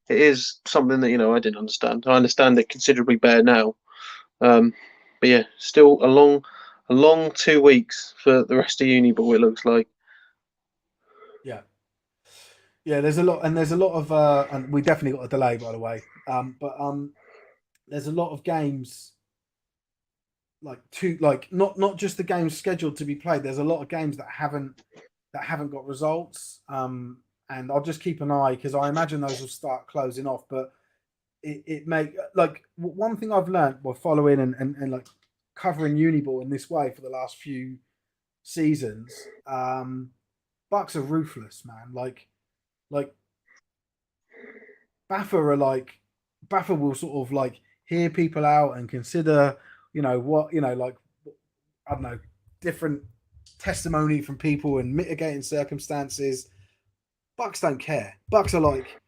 is something that I didn't understand. I understand it considerably better now. But yeah, still a long 2 weeks for the rest of Uniball, it looks like. Yeah, there's a lot of and we definitely got a delay, by the way. But there's a lot of games not just the games scheduled to be played. There's a lot of games that haven't got results. And I'll just keep an eye, because I imagine those will start closing off. But it may, like, one thing I've learned while following and like covering Uniball in this way for the last few seasons, Bucks are ruthless, man. Like Baffa will sort of like hear people out and consider, like, I don't know, different testimony from people and mitigating circumstances. Bucks don't care. Bucks are like,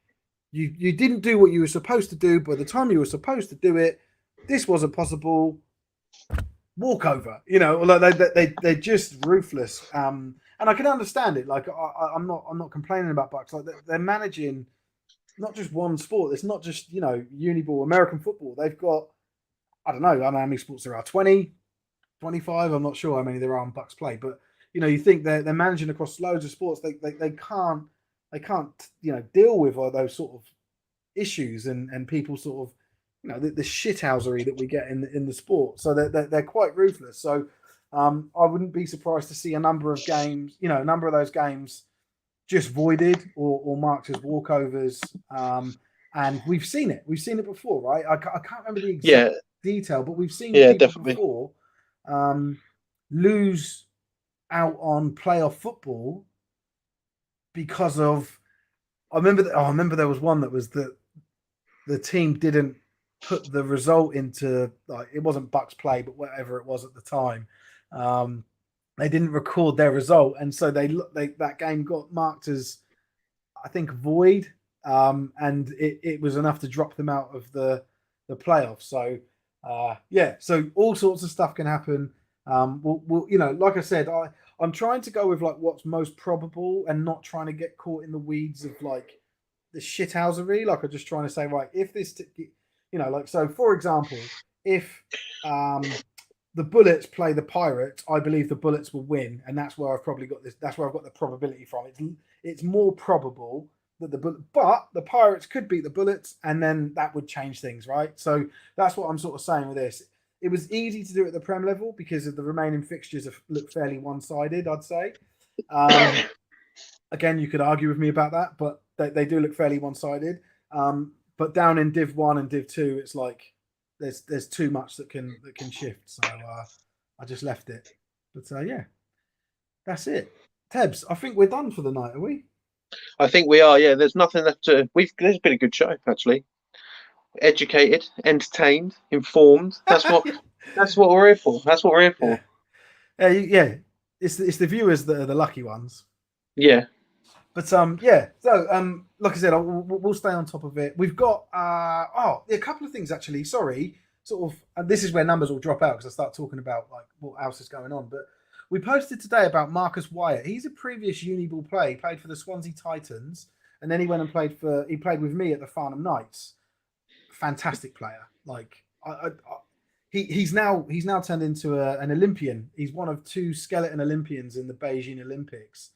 you didn't do what you were supposed to do by the time you were supposed to do it. This wasn't possible. Walkover. Like they're just ruthless. And I can understand it. Like I'm not complaining about Bucks. Like they're managing not just one sport. It's not just Uniball, American football. They've got, I don't know how many sports there are. 20, 25. I'm not sure how many there are on Bucks play. But you think they're managing across loads of sports. They can't deal with all those sort of issues and people sort of the shithousery that we get in the sport. So they're quite ruthless. So I wouldn't be surprised to see a number of games, a number of those games just voided or marked as walkovers. And we've seen it. We've seen it before, right? I can't remember the exact detail, but we've seen people definitely before lose out on playoff football because of. I remember there was one that was that the team didn't put the result into, like, it wasn't Bucks play, but whatever it was at the time. They didn't record their result, and so that game got marked as, I think, void, and it was enough to drop them out of the playoffs. So so all sorts of stuff can happen. We'll like I said, I'm trying to go with like what's most probable and not trying to get caught in the weeds of like the shithousery. Like I'm just trying to say, right, if this, like, so for example, if the Bullets play the Pirates, I believe the Bullets will win, and that's where I've probably got this. That's where I've got the probability from. It's more probable that but the Pirates could beat the Bullets, and then that would change things, right? So that's what I'm sort of saying with this. It was easy to do at the Prem level because of the remaining fixtures look fairly one-sided, I'd say. Again, you could argue with me about that, but they do look fairly one-sided. But down in Div 1 and Div 2, it's like there's too much that can shift. So I just left it. But yeah, that's it. Tebbs, I think we're done for the night, are we? I think we are. Yeah, there's nothing left to. There's been a good show, actually. Educated, entertained, informed. That's what we're here for. That's what we're here for. Yeah. It's the viewers that are the lucky ones. Yeah. But yeah. So like I said, we'll stay on top of it. We've got a couple of things actually. Sorry, sort of. And this is where numbers will drop out because I start talking about like what else is going on. But we posted today about Marcus Wyatt. He's a previous Uniball player. He played for the Swansea Titans, and then he went and played with me at the Farnham Knights. Fantastic player. Like he's now turned into an Olympian. He's one of 2 skeleton Olympians in the Beijing Olympics.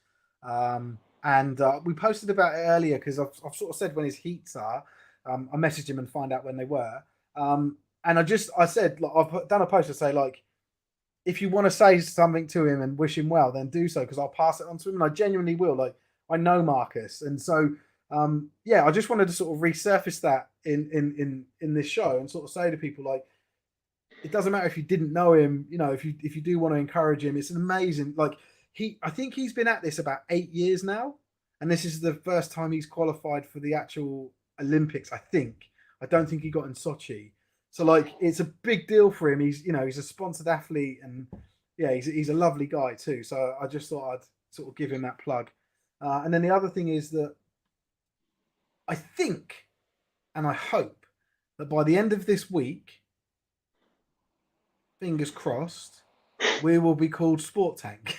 And we posted about it earlier because I've sort of said when his heats are. I messaged him and find out when they were. And I said, like, I've done a post to say, like, if you want to say something to him and wish him well, then do so, because I'll pass it on to him, and I genuinely will. Like, I know Marcus, and so yeah, I just wanted to sort of resurface that in this show and sort of say to people like, it doesn't matter if you didn't know him, you know, if you do want to encourage him, it's an amazing, like, I think he's been at this about 8 years now, and this is the first time he's qualified for the actual Olympics. I don't think he got in Sochi, so like it's a big deal for him. He's he's a sponsored athlete, and yeah, he's a lovely guy too. So I just thought I'd sort of give him that plug. And then the other thing is that I think and I hope that by the end of this week, fingers crossed, we will be called Sport Tank.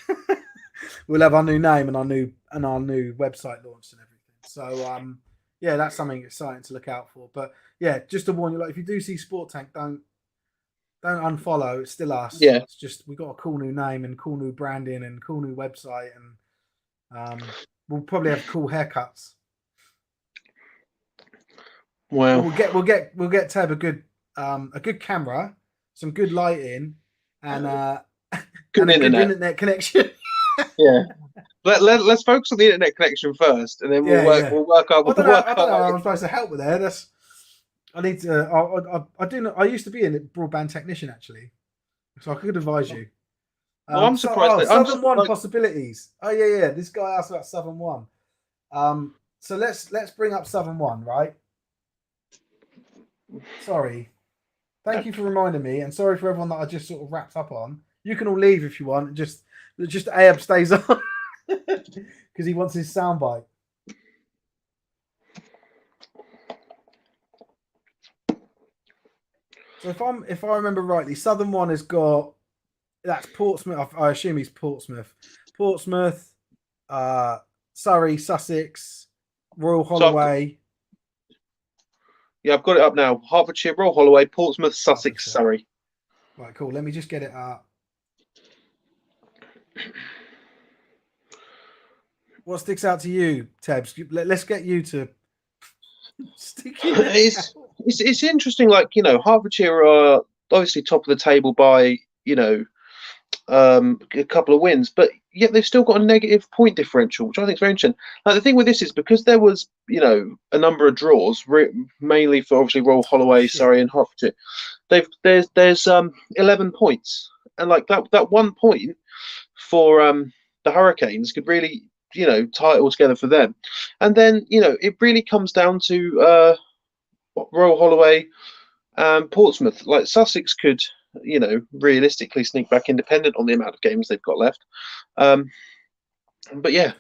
We'll have our new name and our new website launched and everything. So yeah, that's something exciting to look out for. But yeah, just to warn you, like if you do see Sport Tank, don't unfollow. It's still us. Yeah. It's just we got a cool new name and cool new branding and cool new website, and we'll probably have cool haircuts. Well, we'll get Teb a good camera, some good lighting, and good internet connection. Yeah. Let's focus on the internet connection first, and then we'll work out. I don't know how I'm supposed to help with there. I need to. I do know. I used to be a broadband technician actually, so I could advise you. Well, I'm surprised. Southern One possibilities. Oh yeah. This guy asked about Southern One. So let's bring up Southern One, right? Sorry. Thank you for reminding me, and sorry for everyone that I just sort of wrapped up on. You can all leave if you want. Just Ahab stays on because he wants his soundbite. So if I remember rightly, Southern One has got, that's Portsmouth. I assume he's Portsmouth. Portsmouth, Surrey, Sussex, Royal Holloway. Yeah, I've got it up now. Hertfordshire, Royal Holloway, Portsmouth, Sussex, Surrey. Right, cool. Let me just get it up. What sticks out to you, Tebbs? Let's get you to stick it. It's interesting. Like, Hertfordshire are obviously top of the table by a couple of wins, but yet they've still got a negative point differential, which I think is very interesting. Like, the thing with this is because there was a number of draws, mainly for obviously Royal Holloway, Surrey, and Hertfordshire. There's 11 points, and like that 1 point for the Hurricanes could really tie it all together for them. And then it really comes down to Royal Holloway and Portsmouth. Like Sussex could realistically sneak back independent on the amount of games they've got left. But yeah,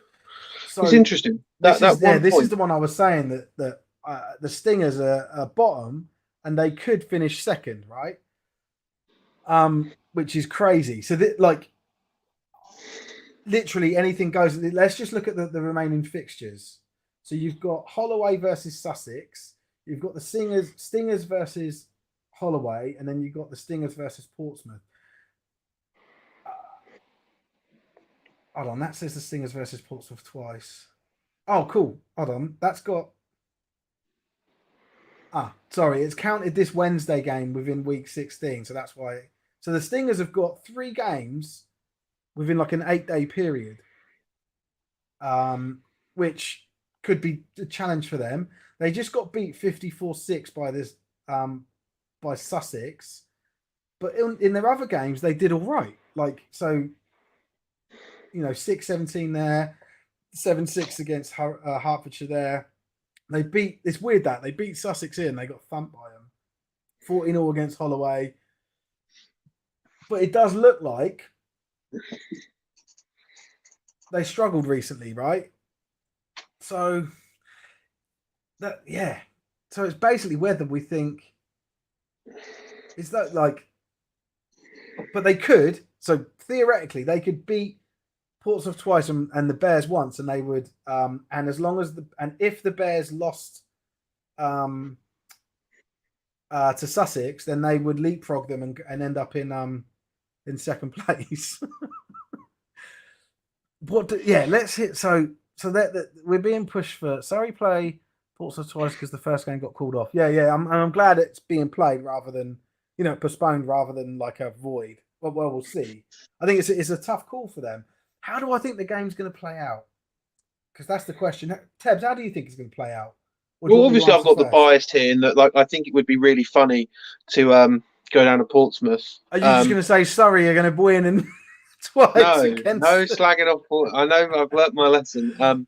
so it's interesting. This is the one I was saying that the Stingers are bottom and they could finish second, right? Which is crazy. So literally anything goes. Let's just look at the remaining fixtures. So you've got Holloway versus Sussex. You've got the Stingers versus Holloway, and then you've got the Stingers versus Portsmouth. Hold on, that says the Stingers versus Portsmouth twice. Oh, cool. Hold on, that's got. Sorry, it's counted this Wednesday game within week 16, so that's why. So the Stingers have got 3 games within like an 8-day period, which could be a challenge for them. They just got beat 54-6 by this by Sussex, but in their other games they did all right. Like, so 6-17 there, 7-6 against Hertfordshire there. They beat. It's weird that they beat Sussex in. They got thumped by them. 14-0 against Holloway. But it does look like they struggled recently, right? So so it's basically whether we think it's that like, but they could. So theoretically, they could beat Portsmouth twice and the Bears once, and they would. And as long as if the Bears lost to Sussex, then they would leapfrog them and end up in second place. Let's hit. So that we're being pushed for Surrey play Portsmouth twice because the first game got called off. Yeah. I'm glad it's being played rather than postponed rather than like a void. Well, we'll see. I think it's a tough call for them. How do I think the game's going to play out? Because that's the question. Tebbs, how do you think it's going to play out? Or do you Well, want me to obviously, I've answer got the first? bias here in that, like, I think it would be really funny to go down to Portsmouth. Are you just going to say Surrey are going to win and twice No against? slagging off. I know I've learnt my lesson. No,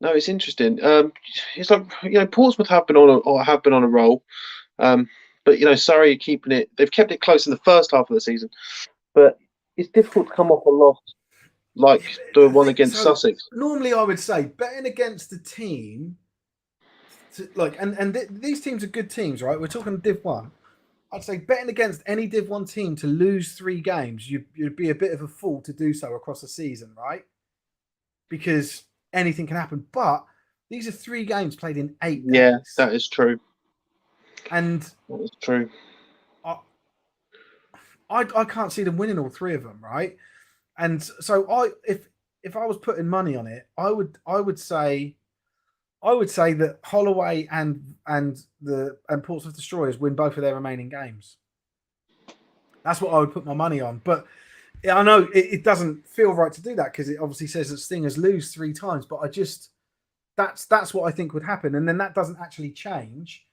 it's interesting. It's like Portsmouth have been on a roll. Um, but Surrey are keeping it. They've kept it close in the first half of the season, but it's difficult to come off a loss like the one against So Sussex. normally I would say betting against the team, these teams are good teams, right? We're talking Div 1. I'd say betting against any Div 1 team to lose 3 games, you'd be a bit of a fool to do so across a season, right? Because anything can happen. But these are 3 games played in 8 days. Yeah, that is true. And that is true. I can't see them winning all 3 of them, right? And so if I was putting money on it, I would say that Holloway and Portsmouth Destroyers win both of their remaining games. That's what I would put my money on. But I know it doesn't feel right to do that because it obviously says that Stingers lose 3 times. But that's what I think would happen, and then that doesn't actually change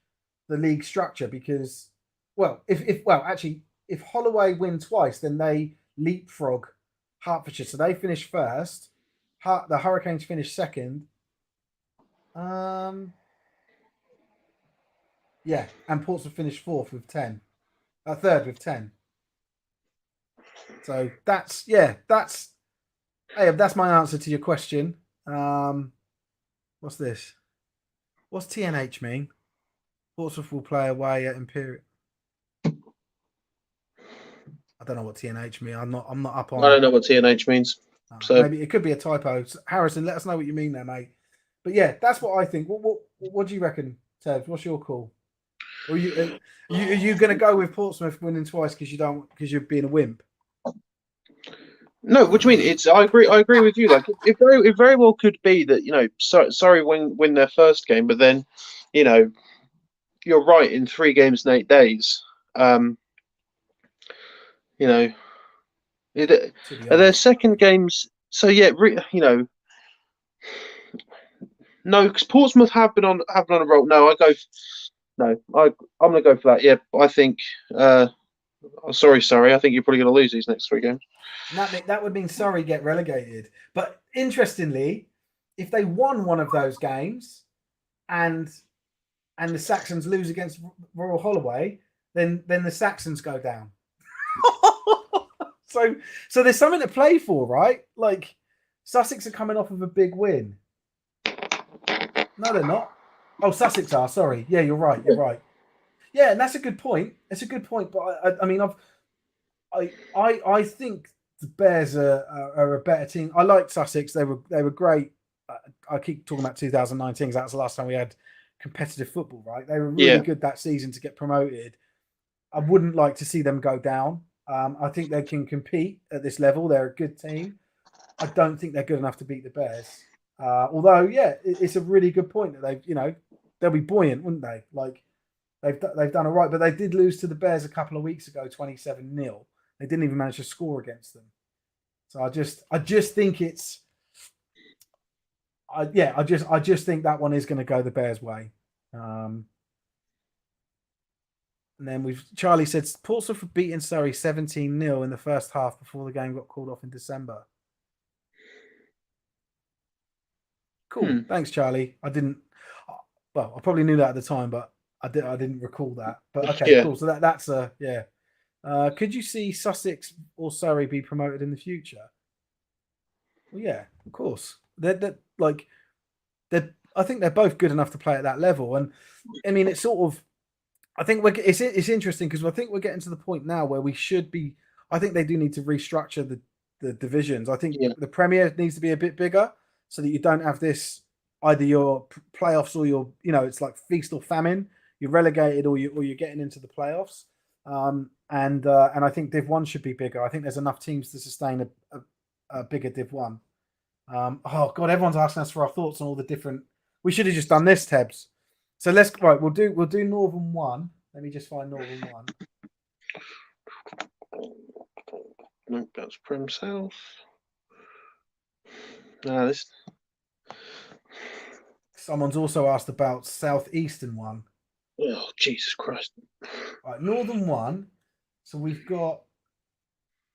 the league structure because, if Holloway win twice, then they leapfrog Hertfordshire, so they finish first. The Hurricanes finish second. And Portsmouth finished fourth with 10. Third with 10. So that's my answer to your question. What's this? What's TNH mean? Portsmouth will play away at Imperial. I don't know what TNH mean. I'm not up on. I don't know what TNH means. So maybe it could be a typo. Harrison, let us know what you mean there, mate. But yeah, that's what I think. What do you reckon, Ted? What's your call? Or are you going to go with Portsmouth winning twice because you're being a wimp? No, what do you mean? I agree with you. Like it very well could be that Surrey win their first game, but then you're right in 3 games in 8 days. Are their second games? So yeah, no, because Portsmouth have been on a roll. No, I'm gonna go for that. Yeah, I think. Sorry, I think you're probably going to lose these next 3 games. That would mean Surrey get relegated. But interestingly, if they won one of those games, and the Saxons lose against Royal Holloway, then the Saxons go down. So there's something to play for, right? Like Sussex are coming off of a big win. No, they're not. Oh, Sussex are. Sorry. Yeah, you're right. Yeah, and that's a good point. It's a good point. But I think the Bears are a better team. I like Sussex. They were great. I keep talking about 2019 because that's the last time we had competitive football, right? They were really good that season to get promoted. I wouldn't like to see them go down. I think they can compete at this level. They're a good team. I don't think they're good enough to beat the Bears. Although, it's a really good point that they'll be buoyant, wouldn't they? Like they've done all right, but they did lose to the Bears a couple of weeks ago, 27-0. They didn't even manage to score against them. So I just think it's. I just think that one is going to go the Bears' way. And then Charlie said Portsmouth were beating Surrey 17-0 in the first half before the game got called off in December. Cool. Thanks, Charlie. I probably knew that at the time, but I didn't recall that. But okay, cool. So that's could you see Sussex or Surrey be promoted in the future? Well, yeah, of course. I think they're both good enough to play at that level, and I mean, it's sort of. I think it's interesting because I think we're getting to the point now where we should be. I think they do need to restructure the divisions. I think the Premier needs to be a bit bigger so that you don't have this either your playoffs or your it's like feast or famine. You're relegated or you're getting into the playoffs. And I think Div 1 should be bigger. I think there's enough teams to sustain a bigger Div 1. Oh God, everyone's asking us for our thoughts on all the different. We should have just done this, Tebbs. So we'll do Northern 1. Let me just find Northern 1. Nope, that's Prem South. This Someone's also asked about Southeastern one. Oh, Jesus Christ. Right, Northern one. So we've got.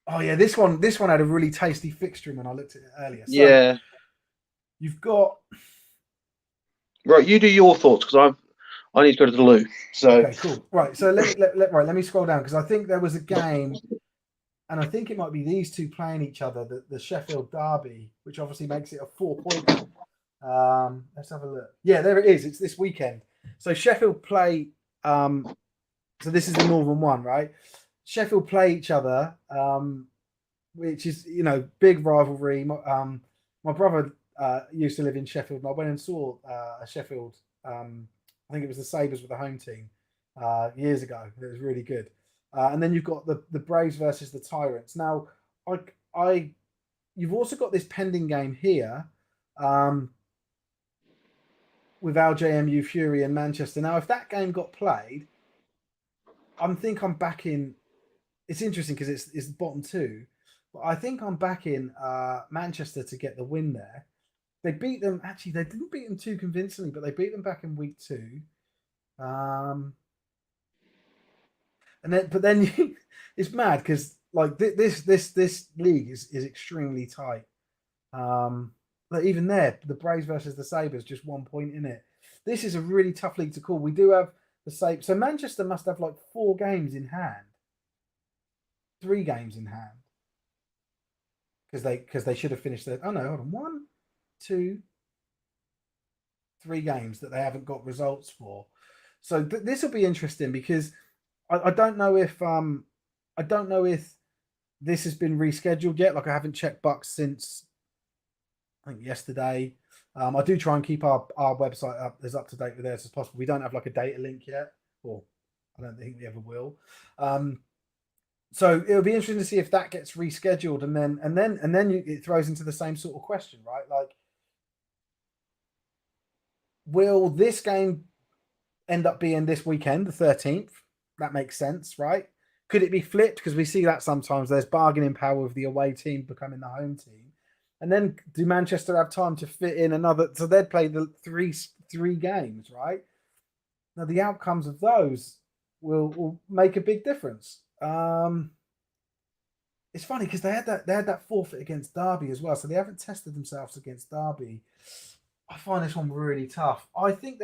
Oh yeah, this one had a really tasty fixture when I looked at it earlier. So Yeah. you've got. Right, you do your thoughts because I need to go to the loo. So Okay, cool. Right, so let me scroll down because I think there was a game, and I think it might be these two playing each other, the Sheffield Derby, which obviously makes it a 4-pointer. Let's have a look. Yeah, there it is. It's this weekend. So Sheffield play. So this is the Northern one, right? Sheffield play each other, which is big rivalry. My brother used to live in Sheffield, and I went and saw a Sheffield. I think it was the Sabres with the home team years ago. It was really good. And then you've got the Braves versus the Tyrants. Now, you've also got this pending game here with LJMU Fury and Manchester. Now, if that game got played, I'm backing. It's interesting because it's the bottom two, but I think I'm backing Manchester to get the win there. They beat them. Actually, they didn't beat them too convincingly, but they beat them back in week 2. And then it's mad because like this league is extremely tight. But even there, the Braves versus the Sabres, just 1 point in it. This is a really tough league to call. We do have the Sabres, so Manchester must have like 4 games in hand, 3 games in hand, because they should have finished their. Oh no, hold on, 1, 2, 3 games that they haven't got results for. So this will be interesting because I don't know if this has been rescheduled yet. Like I haven't checked Bucks since I think yesterday. I do try and keep our website up to date with theirs as possible. We don't have like a data link yet, or I don't think we ever will. So it'll be interesting to see if that gets rescheduled, and then it throws into the same sort of question, right? Like, will this game end up being this weekend, the 13th? That makes sense, right? Could it be flipped? Because we see that sometimes there's bargaining power with the away team becoming the home team. And then do Manchester have time to fit in another? So they'd play the three games, right? Now the outcomes of those will make a big difference. It's funny because they had that forfeit against Derby as well, so they haven't tested themselves against Derby. I find this one really tough. I think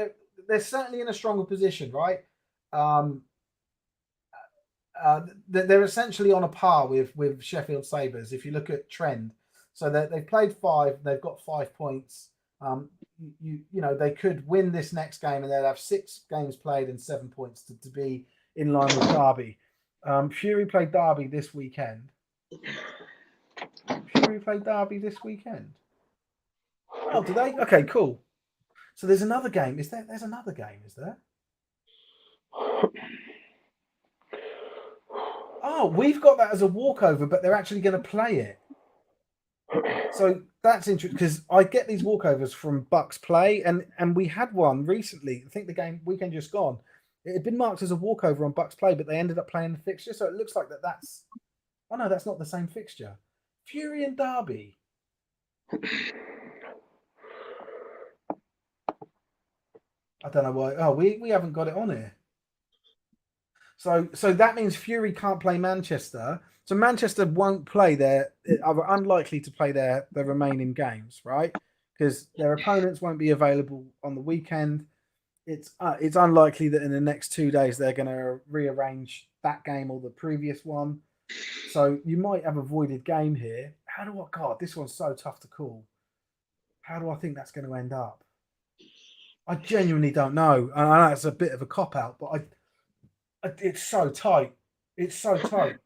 they're certainly in a stronger position, right? They're essentially on a par with Sheffield Sabres if you look at trend. So they've played 5, they've got 5 points. They could win this next game and they'd have 6 games played and 7 points to be in line with Derby. Fury played Derby this weekend. Oh, do they? Okay, cool. So there's another game. There's another game, is there? Oh, we've got that as a walkover, but they're actually going to play it. So that's interesting because I get these walkovers from Bucks Play, and we had one recently. I think the game weekend just gone. It had been marked as a walkover on Bucks Play, but they ended up playing the fixture. So it looks like that's. Oh no, that's not the same fixture. Fury and Derby. I don't know why. Oh, we haven't got it on here. So that means Fury can't play Manchester. So Manchester won't play are unlikely to play their remaining games, right? Because their opponents won't be available on the weekend. It's unlikely that in the next 2 days they're going to rearrange that game or the previous one. So you might have a voided game here. God, this one's so tough to call. How do I think that's going to end up? I genuinely don't know. And I know it's a bit of a cop out, but it's so tight. It's so tight.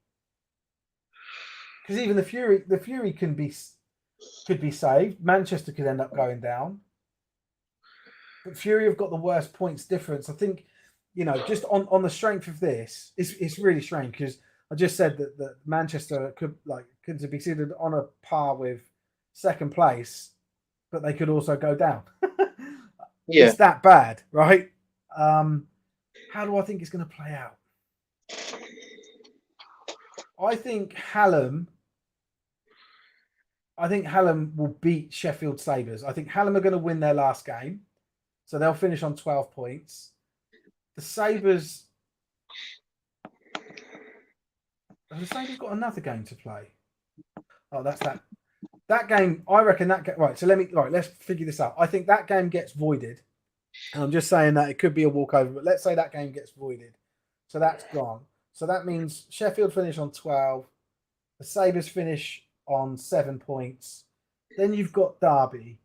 Because even the Fury could be saved. Manchester could end up going down. But Fury have got the worst points difference. I think, just on the strength of this, it's really strange because I just said that Manchester could be considered on a par with second place, but they could also go down. Yeah. It's that bad, right? How do I think it's going to play out? I think Hallam will beat Sheffield Sabres. I think Hallam are going to win their last game. So they'll finish on 12 points. The Sabres. Have the Sabres got another game to play? Oh, that's that. That game, I reckon that game. Right, so let's figure this out. I think that game gets voided. And I'm just saying that it could be a walkover, but let's say that game gets voided. So that's gone. So that means Sheffield finish on 12. The Sabres finish on 7 points. Then you've got Derby.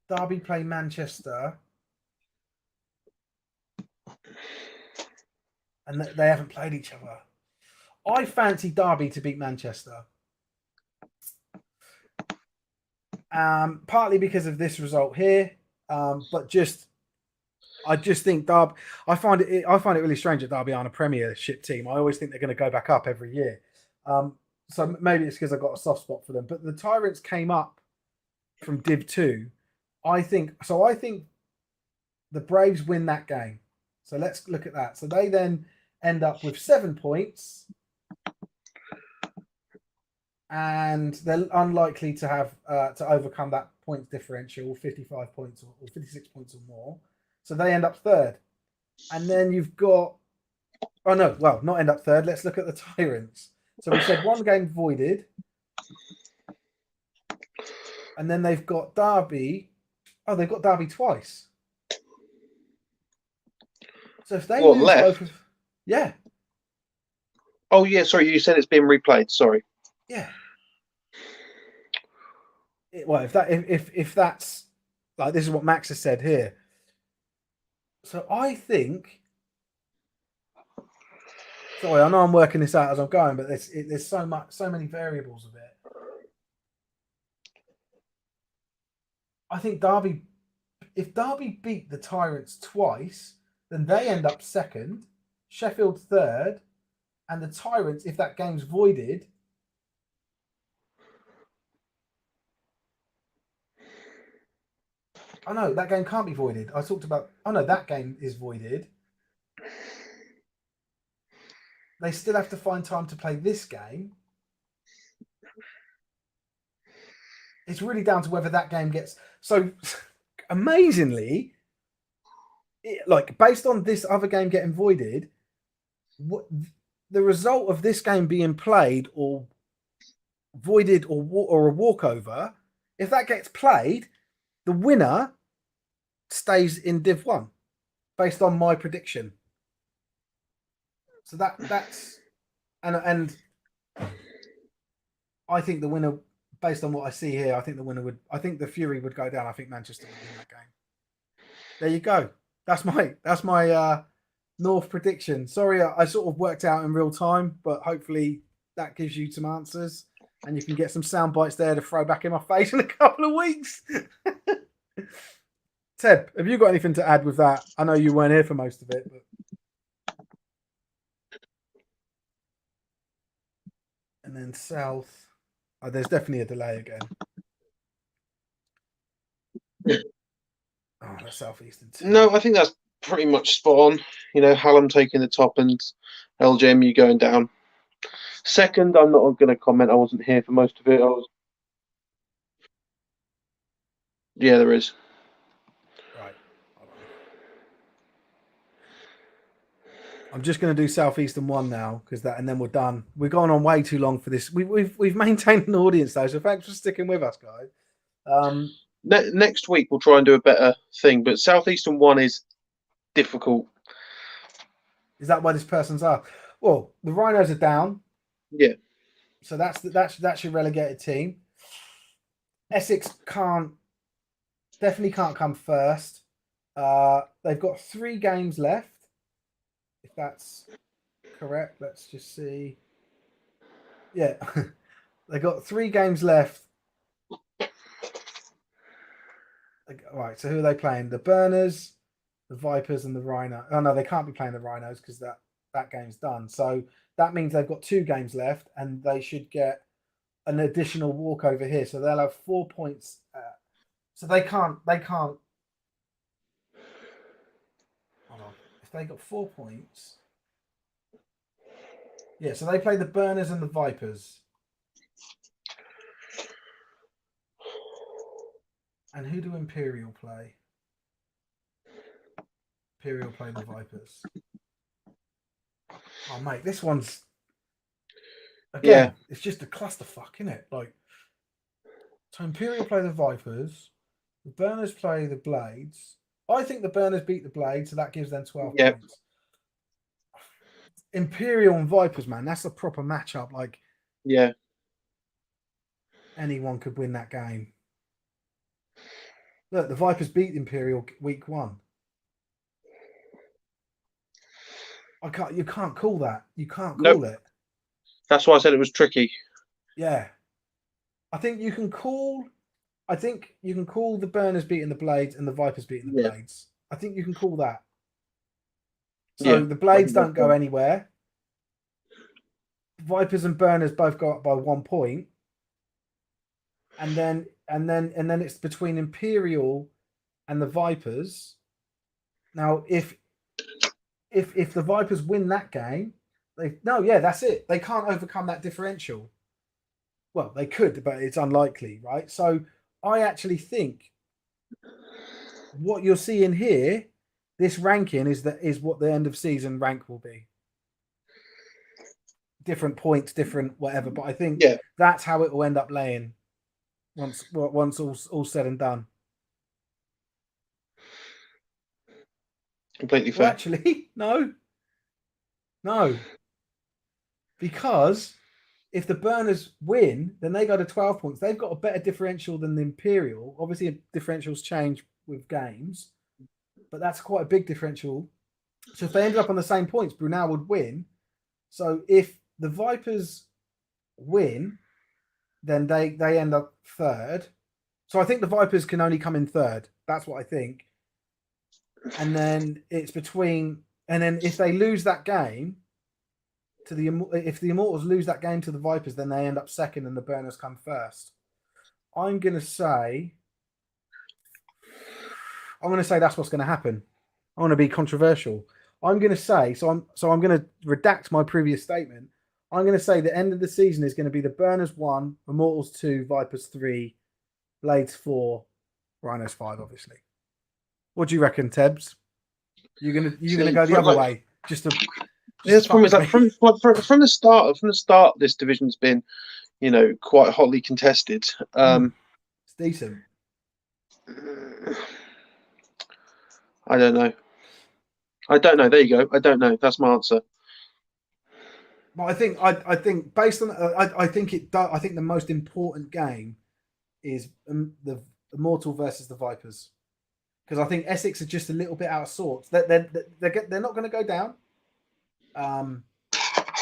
Derby play Manchester. And they haven't played each other. I fancy Derby to beat Manchester. Partly because of this result here, but I just think Derby. I find it really strange that Derby aren't a Premiership team. I always think they're going to go back up every year. So maybe it's because I've got a soft spot for them. But the Tyrants came up from Div 2. I think the Braves win that game. So let's look at that. So they then end up with 7 points. And they're unlikely to have to overcome that points differential, 55 points or 56 points or more. So they end up third. And then you've got... Oh, no. Well, not end up third. Let's look at the Tyrants. So we said one game voided. And then they've got Derby. Oh, they've got Derby twice. So if they lose left? both of... Yeah. Oh, yeah. Sorry, you said it's being replayed. Sorry. Yeah. Well, if that's like, this is what Max has said here. So I think. Sorry, I know I'm working this out as I'm going, but there's so many variables of it. I think Derby, if Derby beat the Tyrants twice, then they end up second, Sheffield third, and the Tyrants, if that game's voided. Oh no, that game can't be voided. I talked about. Oh no, that game is voided. They still have to find time to play this game. It's really down to whether that game gets... So, amazingly, based on this other game getting voided, the result of this game being played or voided or a walkover, if that gets played, the winner stays in Div 1 based on my prediction. So that's and I think the winner, based on what I see here, I think the Fury would go down. I think Manchester would win that game. There you go. That's my North prediction. Sorry, I sort of worked out in real time, but hopefully that gives you some answers and you can get some sound bites there to throw back in my face in a couple of weeks. Teb, have you got anything to add with that? I know you weren't here for most of it, but... And then South. Oh, there's definitely a delay again. Oh, that's Southeastern too. No, I think that's pretty much spot on. You know, Hallam taking the top and LJMU going down. Second, I'm not going to comment. I wasn't here for most of it. Yeah, there is. Right. Hold on. I'm just going to do Southeastern 1 now and then we're done. We've gone on way too long for this. We've maintained an audience though, so thanks for sticking with us, guys. Next week we'll try and do a better thing, but Southeastern 1 is difficult. Is that why this person's up? Well, the Rhinos are down. Yeah. So that's your relegated team. Essex definitely can't come first. They've got 3 games left. If that's correct, let's just see. Yeah, they got 3 games left. Right, so who are they playing? The Burners, the Vipers, and the Rhino. Oh no, they can't be playing the Rhinos because that game's done. So that means they've got 2 games left, and they should get an additional walkover here. So they'll have 4 points. So they can't. Hold on. If they got 4 points. Yeah, so they play the Burners and the Vipers. And who do Imperial play? Imperial play the Vipers. Oh, mate, this one's again. It's just a clusterfuck, isn't it? Like, so Imperial play the Vipers. The Burners play the Blades. I think the Burners beat the Blades, so that gives them 12 points. Imperial and Vipers, man, that's a proper matchup. Like, anyone could win that game. Look, the Vipers beat Imperial week 1. You can't call that. You can't call it. That's why I said it was tricky. Yeah. I think you can call the Burners beating the Blades and the Vipers beating the Blades. I think you can call that. So the Blades don't go anywhere. Vipers and Burners both go up by 1 point. And then it's between Imperial and the Vipers. Now, if the Vipers win that game, that's it. They can't overcome that differential. Well, they could, but it's unlikely, right? So I actually think what you're seeing here, this ranking is what the end of season rank will be. Different points, different whatever, but I think that's how it will end up laying once all said and done. Completely fair. Well, actually, no. Because if the Burners win, then they go to 12 points. They've got a better differential than the Imperial. Obviously, differentials change with games, but that's quite a big differential. So if they ended up on the same points, Brunel would win. So if the Vipers win, then they end up third. So I think the Vipers can only come in third. That's what I think. And then it's between, and then if they lose that game if the Immortals lose that game to the Vipers, then they end up second and the Burners come first. I'm going to say that's what's going to happen. I want to be controversial. I'm going to say, so I'm going to redact my previous statement. I'm going to say the end of the season is going to be the Burners 1, Immortals 2, Vipers 3, Blades 4, Rhinos 5, obviously. What do you reckon, Tebbs? You're gonna go the other way, just to. From the start, this division's been, quite hotly contested. It's decent. I don't know. There you go. I don't know. That's my answer. But I think based on I think the most important game is the Immortal versus the Vipers, because I think Essex are just a little bit out of sorts. They're not going to go down,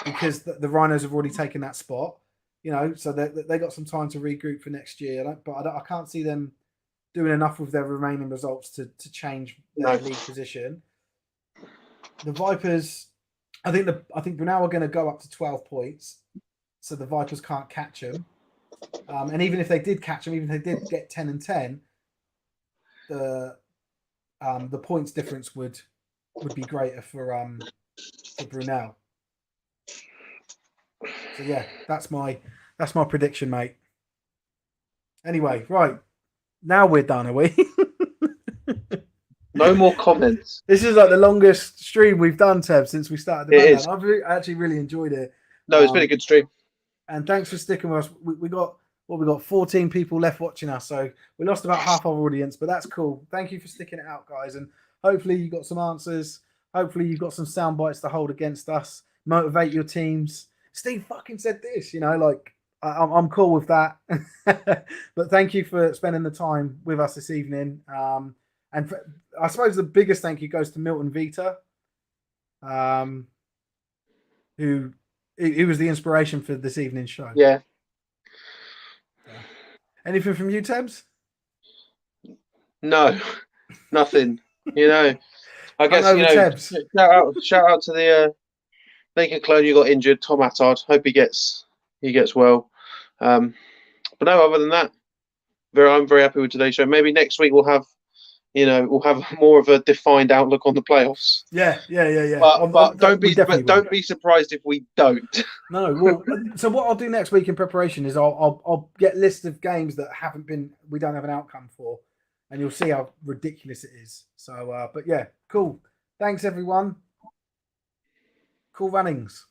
because the Rhinos have already taken that spot. So they got some time to regroup for next year. I can't see them doing enough with their remaining results to change their league position. The Vipers, I think Brunel are going to go up to 12 points, so the Vipers can't catch them. And even if they did catch them, even if they did get 10 and 10, the points difference would be greater for Brunel. So yeah, that's my prediction, mate. Anyway, right. Now we're done, are we? No more comments. This is like the longest stream we've done, Teb, since we started the Rundown. I've actually really enjoyed it. No, it's been a good stream. And thanks for sticking with us. We got 14 people left watching us, so we lost about half our audience, but that's cool. Thank you for sticking it out, guys, and hopefully you got some answers. Hopefully you've got some sound bites to hold against us. Motivate your teams. Steve fucking said this, I'm cool with that. But thank you for spending the time with us this evening. I suppose the biggest thank you goes to Milton Vita, who was the inspiration for this evening's show. Yeah. Anything from you, Tebbs? No, nothing. I guess Tebbs. Shout out to the Lincoln clone who got injured, Tom Attard. Hope he gets well. But no, other than that, I'm very happy with today's show. Maybe next week we'll have more of a defined outlook on the playoffs. Yeah. But don't be surprised if we don't. No, well, so what I'll do next week in preparation is I'll get lists of games that we don't have an outcome for, and you'll see how ridiculous it is. So, but yeah, cool. Thanks, everyone. Cool runnings.